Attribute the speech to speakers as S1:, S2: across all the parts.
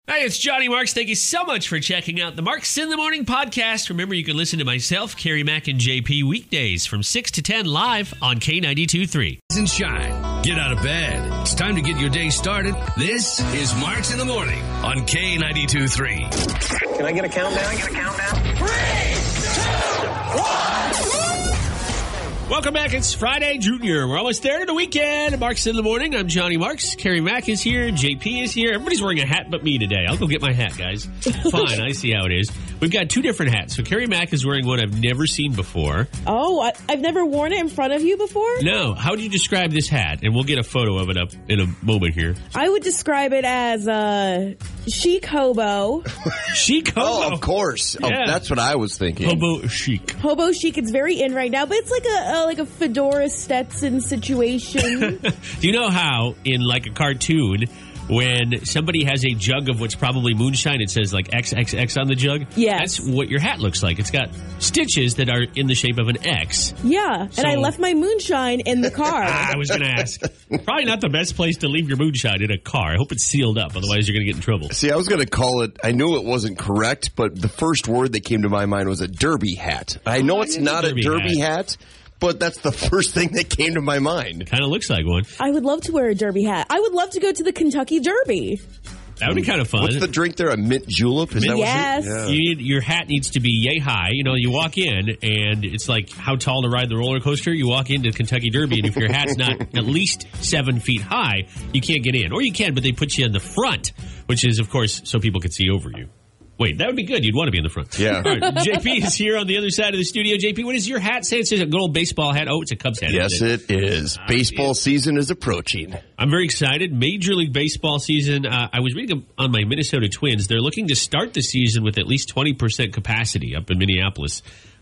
S1: Hey, it's Johnny Marks. Thank you so much for checking out the Marks in the Morning podcast. Remember, you can listen to myself, Carrie Mack, and JP weekdays from 6 to 10 live on K92.3.
S2: And shine. Get out of bed. It's time to get your day started. This is Marks in the Morning on K92.3.
S3: Can I get a countdown? 3, 2, 1.
S1: Welcome back. It's Friday, Junior. We're almost there to the weekend. Marks in the Morning. I'm Johnny Marks. Carrie Mack is here. JP is here. Everybody's wearing a hat but me today. I'll go get my hat, guys. Fine. I see how it is. We've got two different hats. So Carrie Mack is wearing one I've never seen before.
S4: Oh, I've never worn it in front of you before?
S1: No. How would you describe this hat? And we'll get a photo of it up in a moment here.
S4: I would describe it as chic hobo.
S1: Chic hobo?
S5: Oh, of course.
S1: Yeah.
S5: Oh, that's what I was thinking.
S1: Hobo chic.
S4: Hobo chic. It's very in right now, but it's like a fedora Stetson situation.
S1: Do you know how in like a cartoon when somebody has a jug of what's probably moonshine, it says like XXX on the jug?
S4: Yes.
S1: That's what your hat looks like. It's got stitches that are in the shape of an X.
S4: Yeah,
S1: So-
S4: and I left my moonshine in the car.
S1: I was going to ask. Probably not the best place to leave your moonshine, in a car. I hope it's sealed up, otherwise you're going to get in trouble.
S5: See, I was going to call it, I knew it wasn't correct, but the first word that came to my mind was a derby hat. I know it's not a derby hat, but that's the first thing that came to my mind.
S1: Kind of looks like one.
S4: I would love to wear a derby hat. I would love to go to the Kentucky Derby.
S1: That would be kind of fun.
S5: What's the drink there? A mint julep? Is that
S4: Yes.
S5: what it is?
S1: You need, your hat needs to be yay high. You know, you walk in and it's like how tall to ride the roller coaster. You walk into Kentucky Derby, and if your hat's not at least 7 feet high, you can't get in. Or you can, but they put you in the front, which is, of course, so people can see over you. Wait, that would be good. You'd want to be in the front.
S5: Yeah.
S1: All right, JP is here on the other side of the studio. JP, what does your hat say? It says a good old baseball hat. Oh, it's a Cubs hat.
S5: Yes, it is. Baseball season is approaching.
S1: I'm very excited. Major League Baseball season. I was reading on my Minnesota Twins. They're looking to start the season with at least 20% capacity up in Minneapolis.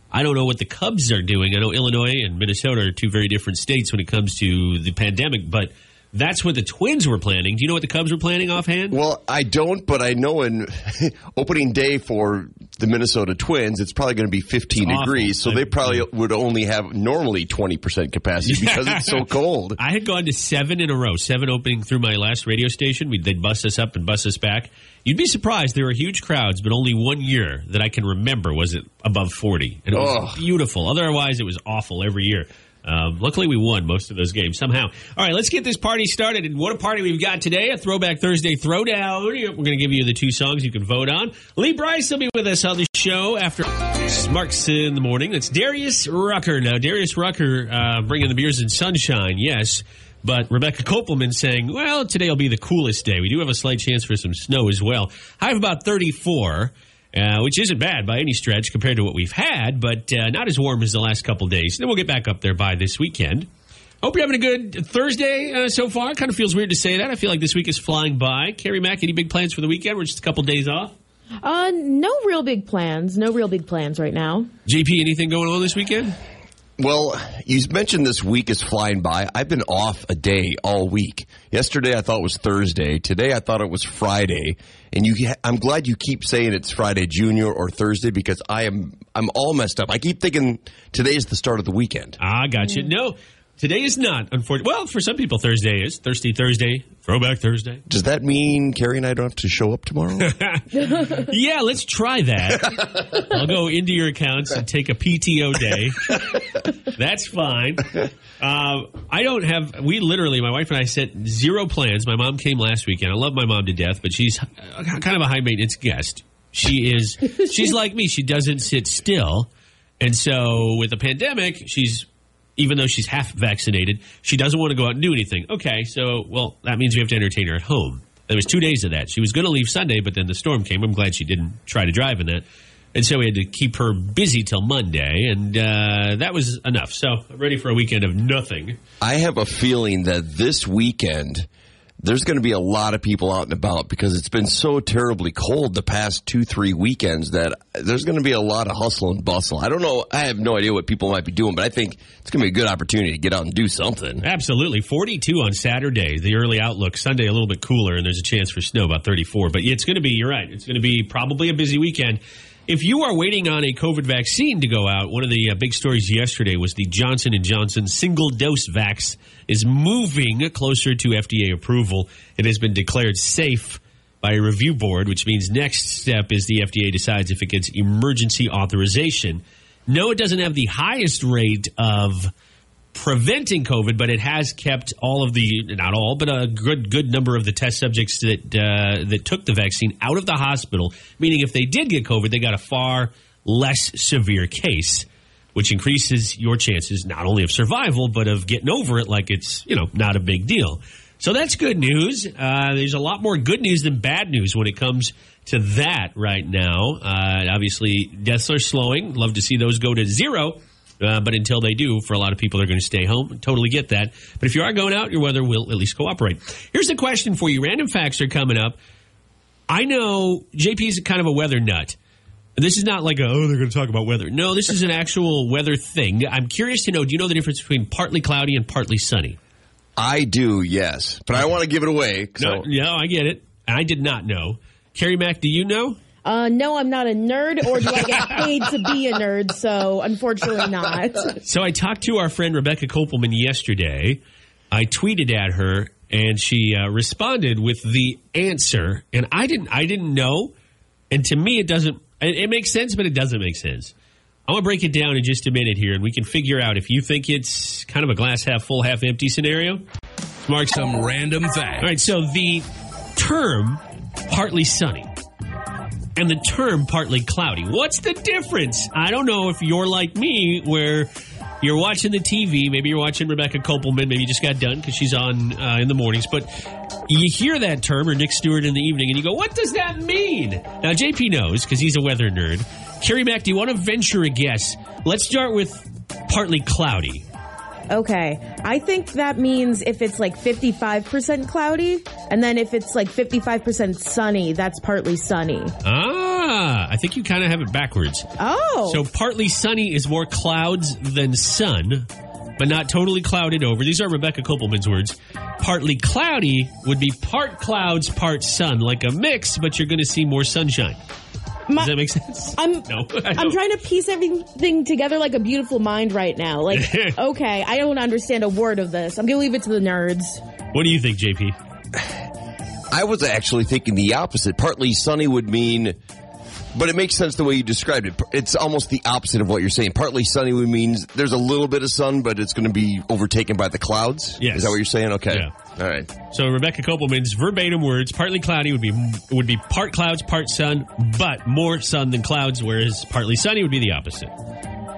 S1: I don't know what the Cubs are doing. I know Illinois and Minnesota are two very different states when it comes to the pandemic, but that's what the Twins were planning. Do you know what the Cubs were planning offhand?
S5: Well, I don't, but I know in opening day for the Minnesota Twins, it's probably going to be 15 degrees, so they probably would only have normally 20% capacity because it's so cold.
S1: I had gone to 7 in a row, 7 opening through my last radio station. They'd bus us up and bus us back. You'd be surprised. There were huge crowds, but only one year that I can remember was it above 40. And it was beautiful. Otherwise, it was awful every year. Luckily, we won most of those games somehow. All right, let's get this party started. And what a party we've got today. A Throwback Thursday Throwdown. We're going to give you the 2 songs you can vote on. Lee Brice will be with us on the show after Marks in the Morning. It's Darius Rucker. Now, Darius Rucker bringing the beers and sunshine, yes. But Rebecca Kopelman saying, well, today will be the coolest day. We do have a slight chance for some snow as well. High of about 34. Which isn't bad by any stretch compared to what we've had, but not as warm as the last couple days. Then we'll get back up there by this weekend. Hope you're having a good Thursday so far. Kind of feels weird to say that. I feel like this week is flying by. Carrie Mack, any big plans for the weekend? We're just a couple days off.
S4: No real big plans. No real big plans right now.
S1: JP, anything going on this weekend?
S5: Well, you mentioned this week is flying by. I've been off a day all week. Yesterday I thought it was Thursday. Today I thought it was Friday. And I'm glad you keep saying it's Friday Junior or Thursday because I'm all messed up. I keep thinking today's the start of the weekend.
S1: I got you. No, today is not, unfortunately. Well, for some people, Thursday is. Thirsty Thursday, Throwback Thursday.
S5: Does that mean Carrie and I don't have to show up tomorrow?
S1: Yeah, let's try that. I'll go into your accounts and take a PTO day. That's fine. I don't have, my wife and I set 0 plans. My mom came last weekend. I love my mom to death, but she's kind of a high maintenance guest. She's like me. She doesn't sit still. And so with the pandemic, even though she's half vaccinated, she doesn't want to go out and do anything. Okay, so, well, that means we have to entertain her at home. There was 2 days of that. She was going to leave Sunday, but then the storm came. I'm glad she didn't try to drive in that. And so we had to keep her busy till Monday, and that was enough. So I'm ready for a weekend of nothing.
S5: I have a feeling that this weekend there's going to be a lot of people out and about because it's been so terribly cold the past 2-3 weekends that there's going to be a lot of hustle and bustle. I don't know. I have no idea what people might be doing, but I think it's going to be a good opportunity to get out and do something.
S1: Absolutely. 42 on Saturday, the early outlook. Sunday, a little bit cooler, and there's a chance for snow, about 34. But it's going to be, you're right, it's going to be probably a busy weekend. If you are waiting on a COVID vaccine to go out, one of the big stories yesterday was the Johnson & Johnson single-dose vax is moving closer to FDA approval. It has been declared safe by a review board, which means next step is the FDA decides if it gets emergency authorization. No, it doesn't have the highest rate of preventing COVID, but it has kept all of the, not all, but a good number of the test subjects that took the vaccine out of the hospital, meaning if they did get COVID, they got a far less severe case, which increases your chances not only of survival, but of getting over it like it's, not a big deal. So that's good news. There's a lot more good news than bad news when it comes to that right now. Obviously, deaths are slowing. Love to see those go to zero. But until they do, for a lot of people, they're going to stay home. Totally get that. But if you are going out, your weather will at least cooperate. Here's the question for you. Random facts are coming up. I know JP's kind of a weather nut. This is not like they're going to talk about weather. No, this is an actual weather thing. I'm curious to know, do you know the difference between partly cloudy and partly sunny?
S5: I do, yes. But I don't want to give it away. So.
S1: No, I get it. I did not know. Carrie Mack, do you know?
S4: No, I'm not a nerd, or do I get paid to be a nerd? So, unfortunately not.
S1: So, I talked to our friend Rebecca Kopelman yesterday. I tweeted at her, and she responded with the answer. And I didn't know. And to me, it makes sense, but it doesn't make sense. I'm going to break it down in just a minute here, and we can figure out if you think it's kind of a glass half full, half empty scenario.
S2: Mark some random facts.
S1: All right, so the term partly sunny and the term partly cloudy. What's the difference? I don't know if you're like me, where you're watching the TV. Maybe you're watching Rebecca Kopelman. Maybe you just got done because she's on in the mornings. But you hear that term, or Nick Stewart in the evening, and you go, what does that mean? Now, JP knows because he's a weather nerd. Carrie Mack, do you want to venture a guess? Let's start with partly cloudy.
S4: Okay. I think that means if it's like 55% cloudy, and then if it's like 55% sunny, that's partly sunny.
S1: I think you kind of have it backwards.
S4: Oh.
S1: So partly sunny is more clouds than sun, but not totally clouded over. These are Rebecca Kopelman's words. Partly cloudy would be part clouds, part sun, like a mix, but you're going to see more sunshine. Does that make sense?
S4: I'm trying to piece everything together like a beautiful mind right now. Like, okay, I don't understand a word of this. I'm going to leave it to the nerds.
S1: What do you think, JP?
S5: I was actually thinking the opposite. Partly sunny would mean, but it makes sense the way you described it. It's almost the opposite of what you're saying. Partly sunny would mean there's a little bit of sun, but it's going to be overtaken by the clouds.
S1: Yes.
S5: Is that what you're saying? Okay.
S1: Yeah.
S5: All right.
S1: So Rebecca Kopelman's verbatim words, partly cloudy would be part clouds, part sun, but more sun than clouds, whereas partly sunny would be the opposite.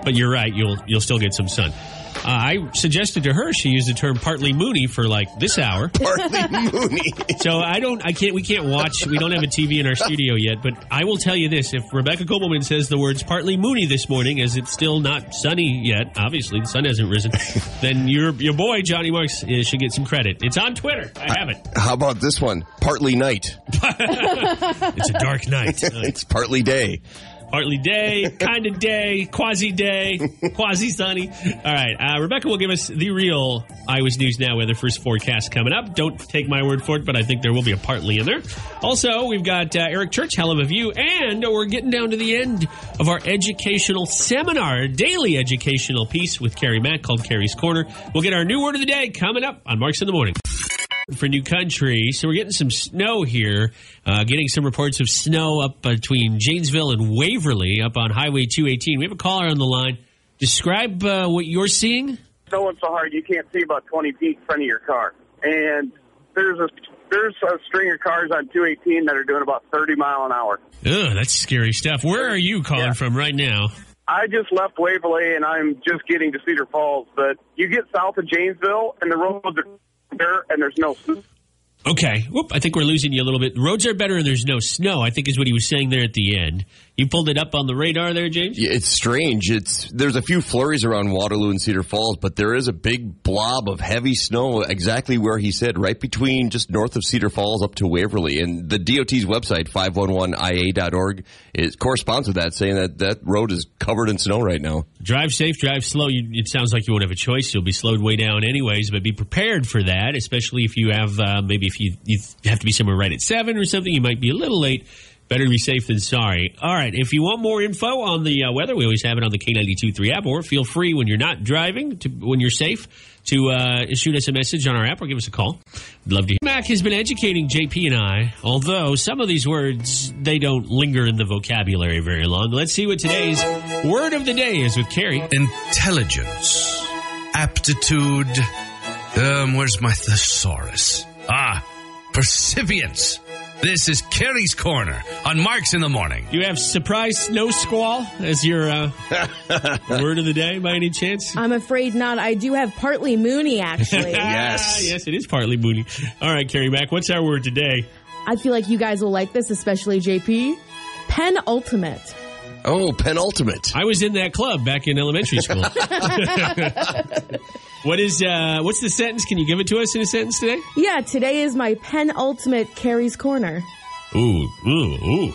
S1: But you're right, you'll still get some sun. I suggested to her she use the term partly moony for like this hour.
S5: Partly moony.
S1: So we can't watch. We don't have a TV in our studio yet, but I will tell you this. If Rebecca Kopelman says the words partly moony this morning, as it's still not sunny yet, obviously the sun hasn't risen, then your boy, Johnny Marks, should get some credit. It's on Twitter. I have it.
S5: How about this one? Partly night.
S1: It's a dark night.
S5: It's partly day.
S1: Partly day, kind of day, quasi-day, quasi-sunny. All right, Rebecca will give us the real Iowa's News Now weather first forecast coming up. Don't take my word for it, but I think there will be a partly in there. Also, we've got Eric Church, Hell of a View, and we're getting down to the end of our educational seminar, a daily educational piece with Carrie Mack called Carrie's Corner. We'll get our new word of the day coming up on Marks in the Morning. For New Country, so we're getting some snow here, getting some reports of snow up between Janesville and Waverly up on Highway 218. We have a caller on the line. Describe what you're seeing.
S6: Snowing so hard you can't see about 20 feet in front of your car. And there's a string of cars on 218 that are doing about 30 mile an hour.
S1: Ugh, that's scary stuff. Where are you calling from right now?
S6: I just left Waverly and I'm just getting to Cedar Falls, but you get south of Janesville and the roads are there, and there's no snow.
S1: Okay. Whoop, I think we're losing you a little bit. Roads are better and there's no snow, I think is what he was saying there at the end. You pulled it up on the radar there, James?
S5: Yeah, it's strange. There's a few flurries around Waterloo and Cedar Falls, but there is a big blob of heavy snow exactly where he said, right between just north of Cedar Falls up to Waverly. And the DOT's website, 511ia.org, corresponds with that, saying that road is covered in snow right now.
S1: Drive safe, drive slow. It sounds like you won't have a choice. You'll be slowed way down anyways, but be prepared for that, especially if you have, maybe if you have to be somewhere right at 7 or something, you might be a little late. Better to be safe than sorry. All right. If you want more info on the weather, we always have it on the K92.3 app, or feel free when you're not driving, when you're safe, to shoot us a message on our app or give us a call. We'd love to hear. Mac has been educating JP and I, although some of these words, they don't linger in the vocabulary very long. Let's see what today's word of the day is with Carrie.
S2: Intelligence. Aptitude. Where's my thesaurus? Percipience. This is Carrie's Corner on Marks in the Morning.
S1: You have surprise snow squall as your word of the day by any chance?
S4: I'm afraid not. I do have partly Moony, actually.
S1: Yes, it is partly Moony. All right, Carrie Mack, what's our word today?
S4: I feel like you guys will like this, especially JP. Penultimate.
S5: Oh, penultimate.
S1: I was in that club back in elementary school. What's the sentence? Can you give it to us in a sentence today?
S4: Yeah, today is my penultimate Carrie's Corner.
S1: Ooh.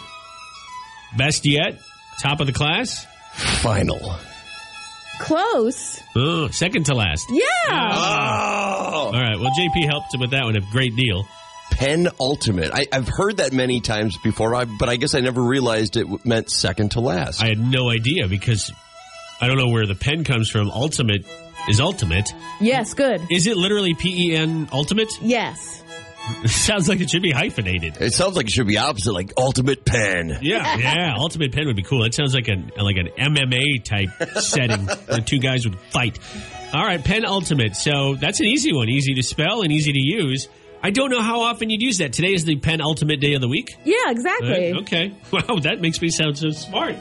S1: Best yet? Top of the class?
S5: Final.
S4: Close.
S1: Oh, second to last.
S4: Yeah.
S5: Oh.
S1: All right. Well, JP helped with that one a great deal.
S5: Penultimate. I've heard that many times before, but I guess I never realized it meant second to last.
S1: I had no idea because I don't know where the pen comes from. Ultimate is ultimate.
S4: Yes, good.
S1: Is it literally PEN ultimate?
S4: Yes.
S1: It sounds like it should be hyphenated.
S5: It sounds like it should be opposite, like ultimate pen.
S1: Yeah. Ultimate pen would be cool. It sounds like an MMA type setting where two guys would fight. All right, penultimate. So that's an easy one. Easy to spell and easy to use. I don't know how often you'd use that. Today is the penultimate day of the week?
S4: Yeah, exactly.
S1: Okay. Wow, that makes me sound so smart.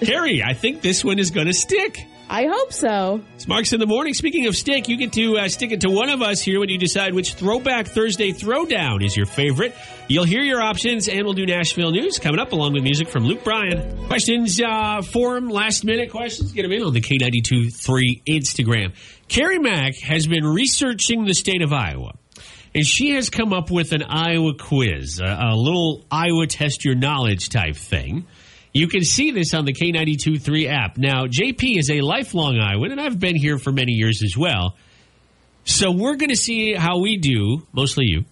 S1: Carrie, I think this one is going to stick.
S4: I hope so.
S1: It's Marks in the Morning. Speaking of stick, you get to stick it to one of us here when you decide which Throwback Thursday Throwdown is your favorite. You'll hear your options, and we'll do Nashville news coming up along with music from Luke Bryan. Questions, forum, last-minute questions, get them in on the K92.3 Instagram. Carrie Mack has been researching the state of Iowa. And she has come up with an Iowa quiz, a little Iowa test your knowledge type thing. You can see this on the K92.3 app. Now, JP is a lifelong Iowan, and I've been here for many years as well. So we're going to see how we do, mostly you,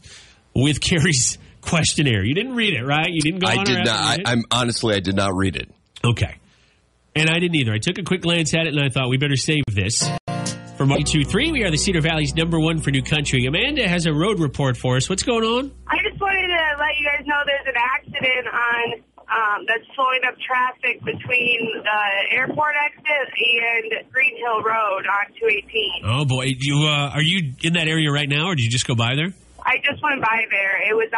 S1: with Carrie's questionnaire. You didn't read it, right? You didn't go on
S5: I did not. I did not read it.
S1: Okay. And I didn't either. I took a quick glance at it, and I thought we better save this. From 123, we are the Cedar Valley's #1 for New Country. Amanda has a road report for us. What's going on?
S7: I just wanted to let you guys know there's an accident on that's slowing up traffic between the airport exit and Green Hill Road on 218.
S1: Oh, boy. Are you in that area right now, or did you just go by there?
S7: I just went by there. It was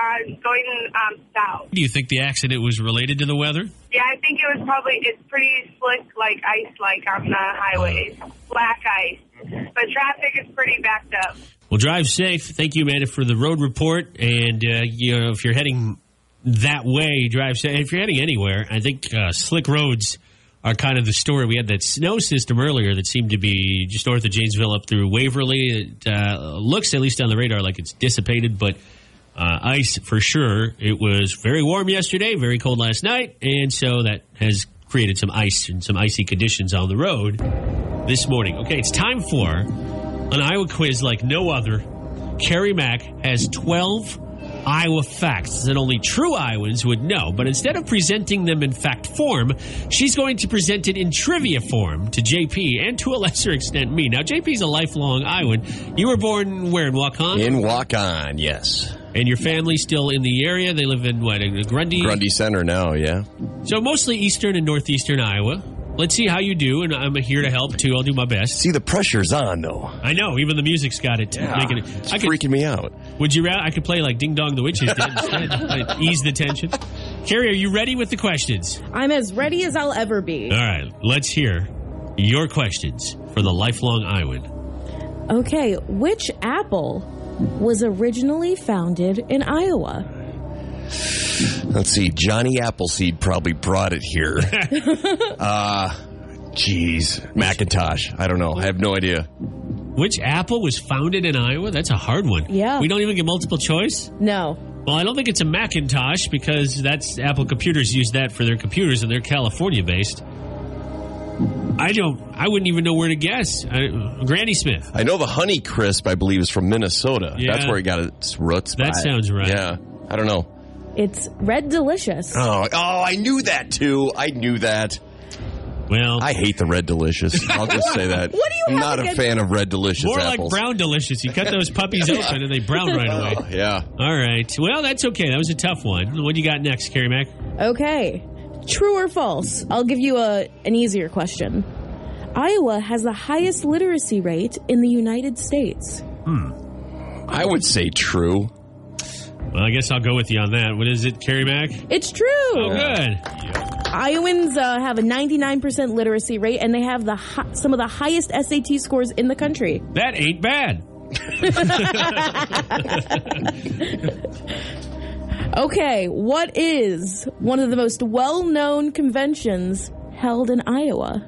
S7: going south.
S1: Do you think the accident was related to the weather?
S7: Yeah, I think it was it's pretty slick, like ice-like on the highways. Black ice. But traffic is pretty backed up.
S1: Well, drive safe. Thank you, Amanda, for the road report. And, if you're heading that way, drive safe. If you're heading anywhere, I think slick roads are kind of the story. We had that snow system earlier that seemed to be just north of Janesville up through Waverly. It looks, at least on the radar, like it's dissipated, but ice for sure. It was very warm yesterday, very cold last night, and so that has created some ice and some icy conditions on the road this morning. Okay, it's time for an Iowa quiz like no other. Carrie Mack has 12 Iowa facts that only true Iowans would know, but instead of presenting them in fact form, she's going to present it in trivia form to JP and to a lesser extent me. Now, JP's a lifelong Iowan. You were born where, in Waukon?
S5: In Waukon, yes.
S1: And your family's still in the area? They live in what, Grundy?
S5: Grundy Center now, yeah.
S1: So mostly eastern and northeastern Iowa. Let's see how you do, and I'm here to help, too. I'll do my best.
S5: See, the pressure's on, though.
S1: I know. Even the music's got it.
S5: Yeah,
S1: making it.
S5: It's freaking me out.
S1: Would you rather? I could play like Ding Dong the Witches did instead. Ease the tension. Carrie, are you ready with the questions?
S4: I'm as ready as I'll ever be.
S1: All right. Let's hear your questions for the lifelong Iowan.
S4: Okay. Which apple was originally founded in Iowa?
S5: Let's see. Johnny Appleseed probably brought it here. Macintosh. I don't know. I have no idea.
S1: Which apple was founded in Iowa? That's a hard one.
S4: Yeah.
S1: We don't even get multiple choice?
S4: No.
S1: Well, I don't think it's a Macintosh because that's Apple Computers use that for their computers and they're California-based. I wouldn't even know where to guess. Granny Smith.
S5: I know the Honey Crisp, I believe, is from Minnesota.
S1: Yeah.
S5: That's where he got its roots.
S1: That sounds right.
S5: Yeah. I don't know.
S4: It's Red Delicious.
S5: Oh, I knew that, too. I knew that.
S1: Well,
S5: I hate the Red Delicious. I'll just say that.
S4: What do you
S5: I'm
S4: have
S5: not a
S4: against-
S5: fan of Red Delicious
S1: more
S5: apples.
S1: like Brown Delicious. You cut those puppies open and they brown right away.
S5: Oh, yeah.
S1: All right. Well, that's okay. That was a tough one. What do you got next, Carrie Mack?
S4: Okay. True or false? I'll give you an easier question. Iowa has the highest literacy rate in the United States.
S5: I would say true.
S1: Well, I guess I'll go with you on that. What is it, Carrie Mack?
S4: It's true.
S1: Oh, good.
S4: Iowans have a 99% literacy rate, and they have some of the highest SAT scores in the country.
S1: That ain't bad.
S4: Okay, what is one of the most well-known conventions held in Iowa?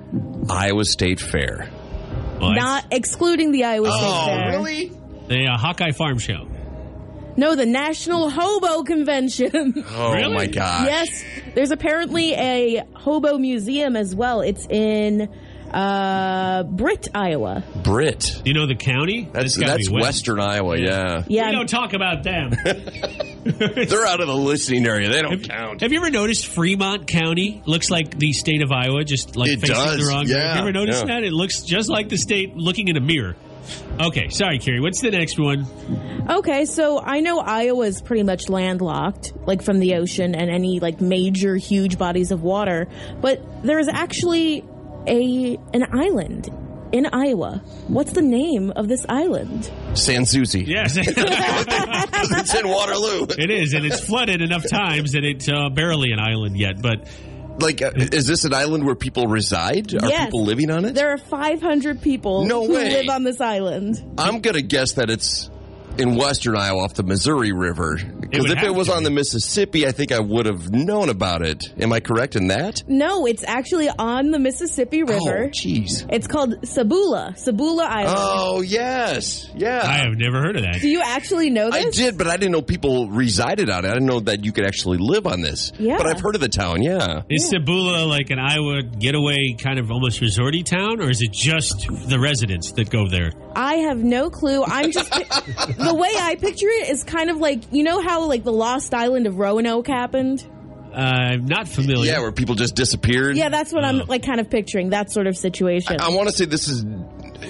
S5: Iowa State Fair.
S1: Well,
S4: Not excluding the Iowa State Fair.
S5: really?
S1: the Hawkeye Farm Show.
S4: No, the National Hobo Convention.
S5: Oh,
S1: Really?
S5: my gosh.
S4: Yes, there's apparently a hobo museum as well. It's in Britt, Iowa.
S5: Britt.
S1: Do you know the county?
S5: That's
S1: gotta be west.
S5: Western Iowa, yeah.
S4: Yeah,
S1: We don't talk about them.
S5: They're out of the listening area. They don't count.
S1: Have you ever noticed Fremont County looks like the state of Iowa, just like
S5: It
S1: facing
S5: does,
S1: the wrong way?
S5: yeah,
S1: Have you ever noticed
S5: yeah.
S1: that? It looks just like the state looking in a mirror. Okay, sorry, Carrie. What's the next one?
S4: Okay, so I know Iowa is pretty much landlocked, like from the ocean and any like major huge bodies of water, but there is actually an island in Iowa. What's the name of this island?
S5: San Souci.
S1: Yes,
S5: It's in Waterloo.
S1: it is, and it's flooded enough times that it's barely an island yet. But
S5: Like, is this an island where people reside? Are
S4: Yes.
S5: people living on it?
S4: There are 500 people
S5: No
S4: who
S5: way.
S4: live on this island.
S5: I'm going to guess that it's in western Iowa off the Missouri River. Because
S1: would
S5: if it
S1: have
S5: was
S1: to
S5: on
S1: be.
S5: the Mississippi, I think I would have known about it. Am I correct in that?
S4: No, it's actually on the Mississippi River.
S5: Oh, jeez.
S4: It's called Sabula Island.
S5: Oh, yes. Yeah.
S1: I have never heard of that.
S4: Do you actually know this?
S5: I did, but I didn't know people resided on it. I didn't know that you could actually live on this.
S4: Yeah.
S5: But I've heard of the town, yeah.
S1: Is Sabula like an Iowa getaway kind of almost resorty town, or is it just the residents that go there?
S4: I have no clue. I'm just the way I picture it is kind of like, you know how like the Lost Island of Roanoke happened?
S1: I'm not familiar.
S5: Yeah, where people just disappeared.
S4: Yeah, that's what I'm like kind of picturing, that sort of situation.
S5: I want to say this is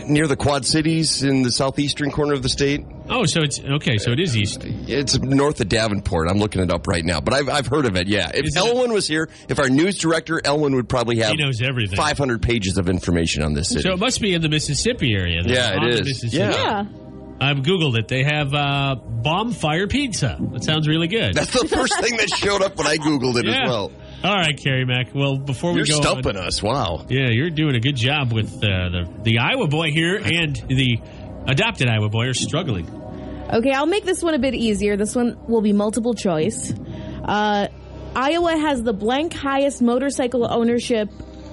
S5: near the Quad Cities in the southeastern corner of the state.
S1: Oh, so it's okay. So it is east.
S5: It's north of Davenport. I'm looking it up right now, but I've heard of it. Yeah, if
S1: Is it-
S5: Elwin was here, if our news director Elwin would probably have
S1: He knows everything.
S5: 500 pages of information on this city.
S1: So it must be in the Mississippi area. Then,
S5: Yeah, it
S1: on the
S5: is.
S1: Mississippi.
S5: Yeah.
S4: Yeah.
S1: I've Googled it. They have bonfire pizza. That sounds really good.
S5: That's the first thing that showed up when I Googled it
S1: Yeah.
S5: as well.
S1: All right, Carrie Mack. Well, before we
S5: You're
S1: go
S5: stumping
S1: on,
S5: us. Wow.
S1: yeah, you're doing a good job with the Iowa boy here, and the adopted Iowa boy are struggling.
S4: Okay, I'll make this one a bit easier. This one will be multiple choice. Iowa has the blank highest motorcycle ownership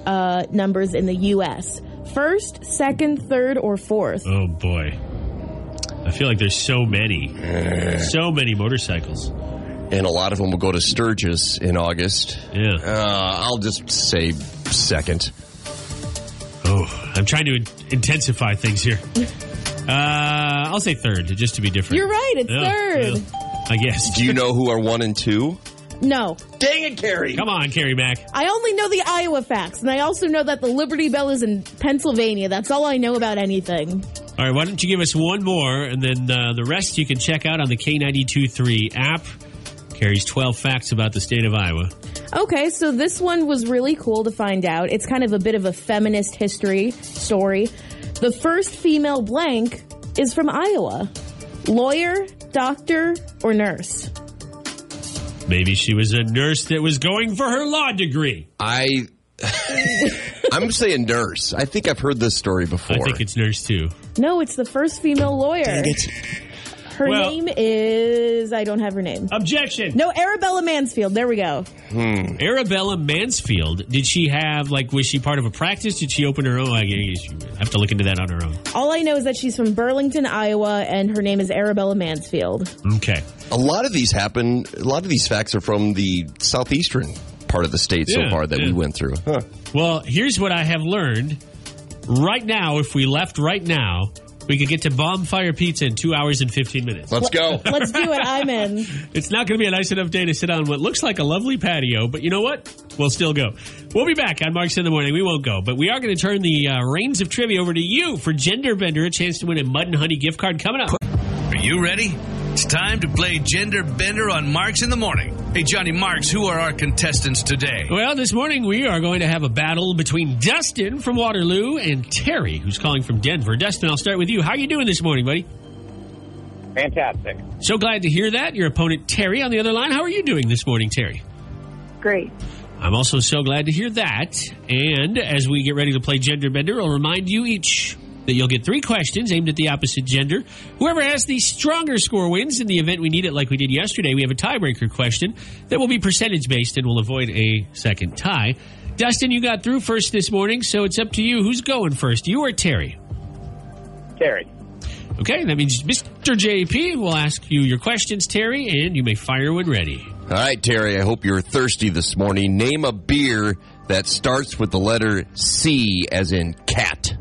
S4: numbers in the U.S. First, second, third, or fourth?
S1: Oh boy, I feel like there's so many motorcycles.
S5: And a lot of them will go to Sturgis in August.
S1: Yeah.
S5: I'll just say second.
S1: Oh, I'm trying to intensify things here. I'll say third, just to be different.
S4: You're right, it's
S1: Yeah,
S4: third.
S1: yeah. I guess.
S5: Do you know who are 1 and 2?
S4: No.
S5: Dang it, Carrie.
S1: Come on, Carrie Mack.
S4: I only know the Iowa facts, and I also know that the Liberty Bell is in Pennsylvania. That's all I know about anything.
S1: All right, why don't you give us one more, and then the rest you can check out on the K92.3 app. Carries 12 facts about the state of Iowa.
S4: Okay, so this one was really cool to find out. It's kind of a bit of a feminist history story. The first female blank is from Iowa. Lawyer, doctor, or nurse?
S1: Maybe she was a nurse that was going for her law degree.
S5: I'm saying nurse. I think I've heard this story before.
S1: I think it's nurse, too.
S4: No, it's the first female lawyer.
S5: Dang it.
S4: Her
S1: Well-
S4: name is... I don't have her name.
S1: Objection.
S4: No, Arabella Mansfield. There we go.
S1: Arabella Mansfield, did she have, was she part of a practice? Did she open her own? I guess you have to look into that on her own.
S4: All I know is that she's from Burlington, Iowa, and her name is Arabella Mansfield.
S1: Okay.
S5: A lot of these facts are from the southeastern part of the state so
S1: Yeah,
S5: far that
S1: yeah.
S5: we went through. Huh.
S1: Well, here's what I have learned. Right now, if we left right now, We could get to Bonfire Pizza in 2 hours and 15 minutes.
S5: Let's go.
S4: Let's do it. I'm in.
S1: It's not going to be a nice enough day to sit on what looks like a lovely patio, but you know what? We'll still go. We'll be back on Marks in the Morning. We won't go, but we are going to turn the reins of trivia over to you for Gender Bender, a chance to win a Mud and Honey gift card coming up.
S2: Are you ready? It's time to play Gender Bender on Marks in the Morning. Hey, Johnny Marks, who are our contestants today?
S1: Well, this morning we are going to have a battle between Dustin from Waterloo and Terry, who's calling from Denver. Dustin, I'll start with you. How are you doing this morning, buddy?
S6: Fantastic.
S1: So glad to hear that. Your opponent, Terry, on the other line. How are you doing this morning, Terry?
S7: Great.
S1: I'm also so glad to hear that. And as we get ready to play Gender Bender, I'll remind you each that you'll get 3 questions aimed at the opposite gender. Whoever has the stronger score wins. In the event we need it like we did yesterday, we have a tiebreaker question that will be percentage-based and will avoid a second tie. Dustin, you got through first this morning, so it's up to you. Who's going first, you or Terry?
S6: Terry.
S1: Okay, that means Mr. JP will ask you your questions, Terry, and you may fire when ready.
S5: All right, Terry, I hope you're thirsty this morning. Name a beer that starts with the letter C as in cat.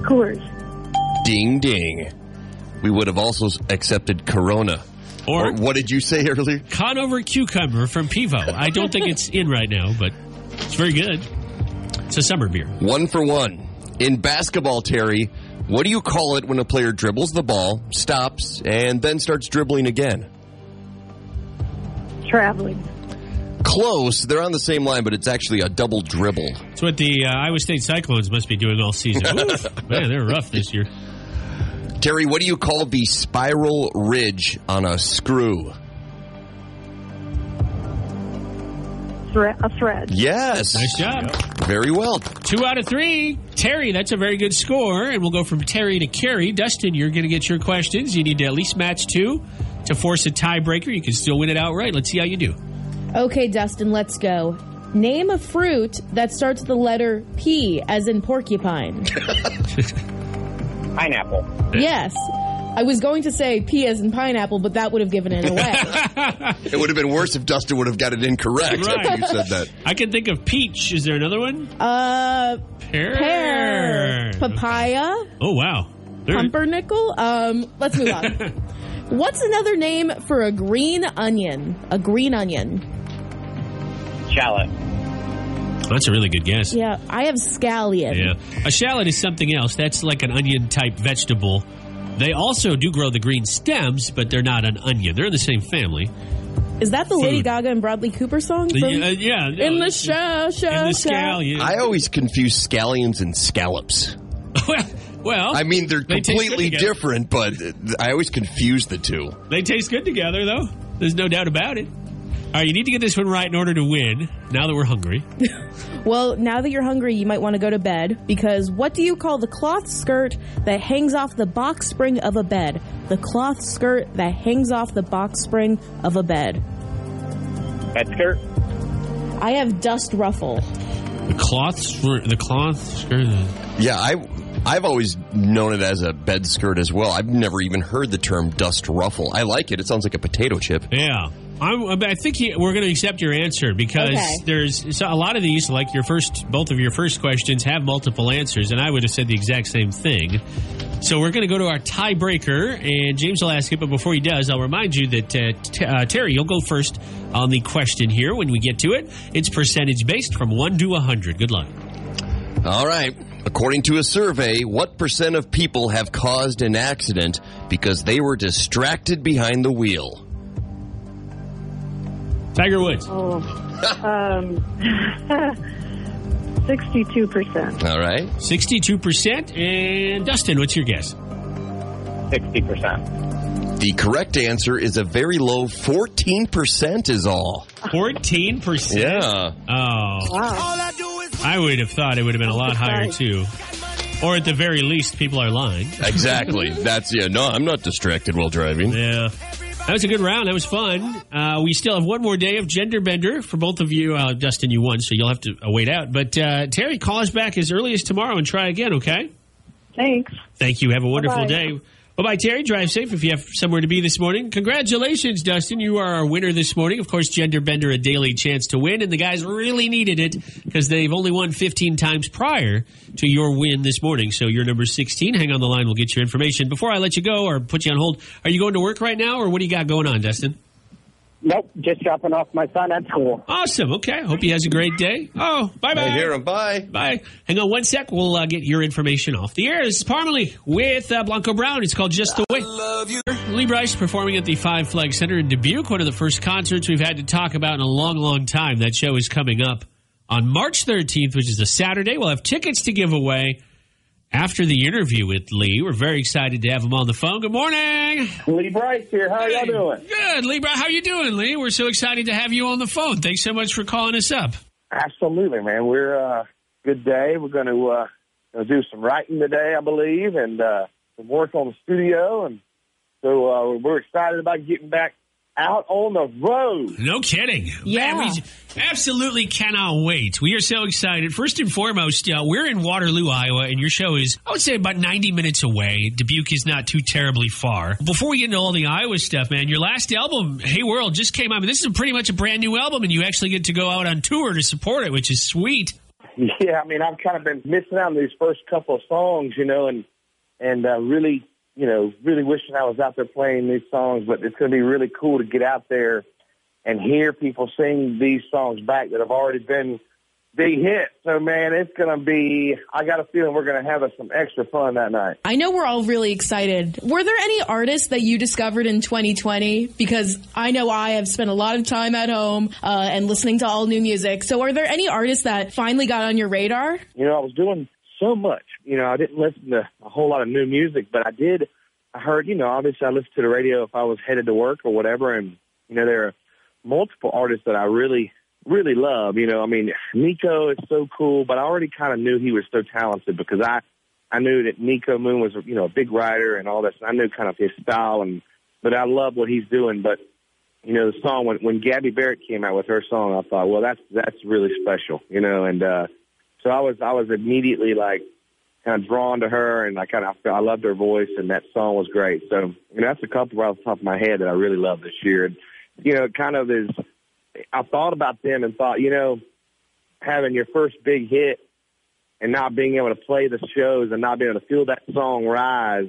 S7: Coors.
S5: Ding, ding. We would have also accepted Corona. Or what did you say earlier?
S1: Conover Cucumber from Pivo. I don't think it's in right now, but it's very good. It's a summer beer.
S5: 1 for 1. In basketball, Terry, what do you call it when a player dribbles the ball, stops, and then starts dribbling again?
S7: Traveling.
S5: Close. They're on the same line, but it's actually a double dribble.
S1: It's what the Iowa State Cyclones must be doing all season. Man, they're rough this year.
S5: Terry, what do you call the spiral ridge on a screw?
S7: A thread.
S5: Yes.
S1: Nice job.
S5: Very well.
S1: 2 out of 3. Terry, that's a very good score. And we'll go from Terry to Carrie. Dustin, you're going to get your questions. You need to at least match 2 to force a tiebreaker. You can still win it outright. Let's see how you do.
S4: Okay, Dustin, let's go. Name a fruit that starts with the letter P, as in porcupine.
S6: Pineapple.
S4: Yes. I was going to say P as in pineapple, but that would have given it away.
S5: It would have been worse if Dustin would have got it incorrect after you said that.
S1: I can think of peach. Is there another one?
S4: Pear. Papaya.
S1: Oh, wow.
S4: Pumpernickel. Let's move on. What's another name for a green onion? A green onion.
S6: Shallot.
S1: That's a really good guess.
S4: Yeah, I have scallion.
S1: Yeah. A shallot is something else. That's like an onion-type vegetable. They also do grow the green stems, but they're not an onion. They're in the same family.
S4: Is that the Lady Gaga and Bradley Cooper song? From
S1: yeah.
S4: In the scallion.
S5: I always confuse scallions and scallops.
S1: Well,
S5: I mean, they're completely different, but I always confuse the two.
S1: They taste good together, though. There's no doubt about it. All right, you need to get this one right in order to win, now that we're hungry.
S4: Well, now that you're hungry, you might want to go to bed, because what do you call the cloth skirt that hangs off the box spring of a bed? The cloth skirt that hangs off the box spring of a bed.
S6: Bed skirt?
S4: I have dust ruffle.
S1: The cloth skirt.
S5: Yeah, I've always known it as a bed skirt as well. I've never even heard the term dust ruffle. I like it. It sounds like a potato chip.
S1: Yeah. I think we're going to accept your answer because there's a lot of these, like both of your first questions have multiple answers, and I would have said the exact same thing. So we're going to go to our tiebreaker, and James will ask it, but before he does, I'll remind you that, Terry, you'll go first on the question here when we get to it. It's percentage-based from 1 to 100. Good luck.
S5: All right. According to a survey, what % of people have caused an accident because they were distracted behind the wheel?
S1: Tiger Woods.
S7: 62%.
S5: All right.
S1: 62%. And Dustin, what's your guess?
S6: 60%.
S5: The correct answer is a very low 14% is all.
S1: 14%?
S5: Yeah.
S1: Oh.
S7: Wow.
S1: I would have thought it would have been a lot higher, too. Or at the very least, people are lying.
S5: Exactly. No, I'm not distracted while driving.
S1: Yeah. That was a good round. That was fun. We still have one more day of Gender Bender for both of you. Dustin, you won, so you'll have to wait out. But Terry, call us back as early as tomorrow and try again, okay?
S7: Thanks.
S1: Thank you. Have a wonderful
S7: Bye-bye.
S1: day. Bye-bye, Terry. Drive safe if you have somewhere to be this morning. Congratulations, Dustin. You are our winner this morning. Of course, Gender Bender, a daily chance to win, and the guys really needed it because they've only won 15 times prior to your win this morning. So you're number 16. Hang on the line. We'll get your information. Before I let you go or put you on hold, are you going to work right now, or what do you got going on, Dustin?
S3: Nope, just dropping off my son at school.
S1: Awesome. Okay. Hope he has a great day. Oh, bye-bye.
S5: I hear him. Bye.
S1: Bye. Hang on one sec. We'll get your information off the air. This is Parmalee with Blanco Brown. It's called Just the Way. Love you. Lee Brice performing at the Five Flag Center in Dubuque, one of the first concerts we've had to talk about in a long, long time. That show is coming up on March 13th, which is a Saturday. We'll have tickets to give away after the interview with Lee. We're very excited to have him on the phone. Good morning.
S3: Lee Brice here. How y'all doing?
S1: Good. Lee Brice, how you doing, Lee? We're so excited to have you on the phone. Thanks so much for calling us up.
S3: Absolutely, man. We're good day. We're going to do some writing today, I believe, and some work on the studio. And so we're excited about getting back out on the road.
S1: No kidding.
S4: Yeah.
S1: Man, we absolutely cannot wait. We are so excited. First and foremost, we're in Waterloo, Iowa, and your show is, I would say, about 90 minutes away. Dubuque is not too terribly far. Before we get into all the Iowa stuff, man, your last album, Hey World, just came out. I mean, this is pretty much a brand new album, and you actually get to go out on tour to support it, which is sweet.
S3: Yeah, I mean, I've kind of been missing out on these first couple of songs, and really, really wishing I was out there playing these songs, but it's going to be really cool to get out there and hear people sing these songs back that have already been big hits. So, man, it's going to be, I got a feeling we're going to have some extra fun that night.
S4: I know we're all really excited. Were there any artists that you discovered in 2020? Because I know I have spent a lot of time at home and listening to all new music. So are there any artists that finally got on your radar?
S3: I was doing so much. I didn't listen to a whole lot of new music, but I did. I heard, obviously I listened to the radio if I was headed to work or whatever. And, there are multiple artists that I really, really love. I mean, Nico is so cool, but I already kind of knew he was so talented because I knew that Nico Moon was, a big writer and all this. And I knew kind of his style, but I love what he's doing. But, the song, when Gabby Barrett came out with her song, I thought, well, that's really special, and so I was immediately like, kind of drawn to her, and I loved her voice, and that song was great. So, that's a couple right off the top of my head that I really love this year. And, it kind of is, I thought about them and thought, having your first big hit and not being able to play the shows and not being able to feel that song rise,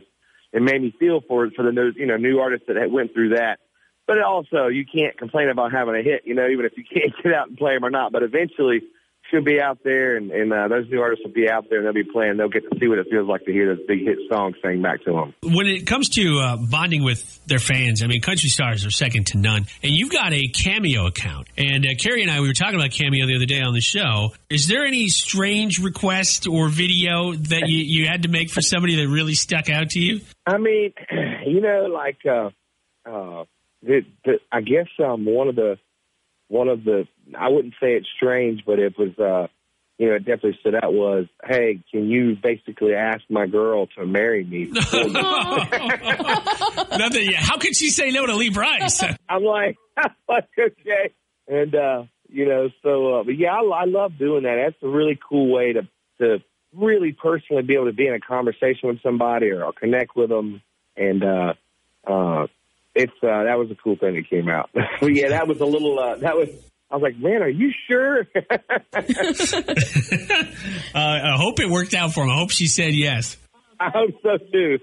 S3: it made me feel for the new artists that went through that. But also, you can't complain about having a hit, even if you can't get out and play them or not. But eventually, she'll be out there, and those new artists will be out there, and they'll be playing. They'll get to see what it feels like to hear those big hit songs sang back to them.
S1: When it comes to bonding with their fans, I mean, country stars are second to none. And you've got a Cameo account. And Carrie and I, we were talking about Cameo the other day on the show. Is there any strange request or video that you had to make for somebody that really stuck out to you?
S3: I mean, I guess one of the, I wouldn't say it's strange, but it was, it definitely stood out was, hey, can you basically ask my girl to marry me?
S1: How could she say no to Lee Brice?
S3: I'm like, okay. And, but yeah, I love doing that. That's a really cool way to really personally be able to be in a conversation with somebody or connect with them. And, that was a cool thing that came out. But yeah, that was a little, I was like, man, are you sure?
S1: I hope it worked out for him. I hope she said yes.
S3: I hope so too.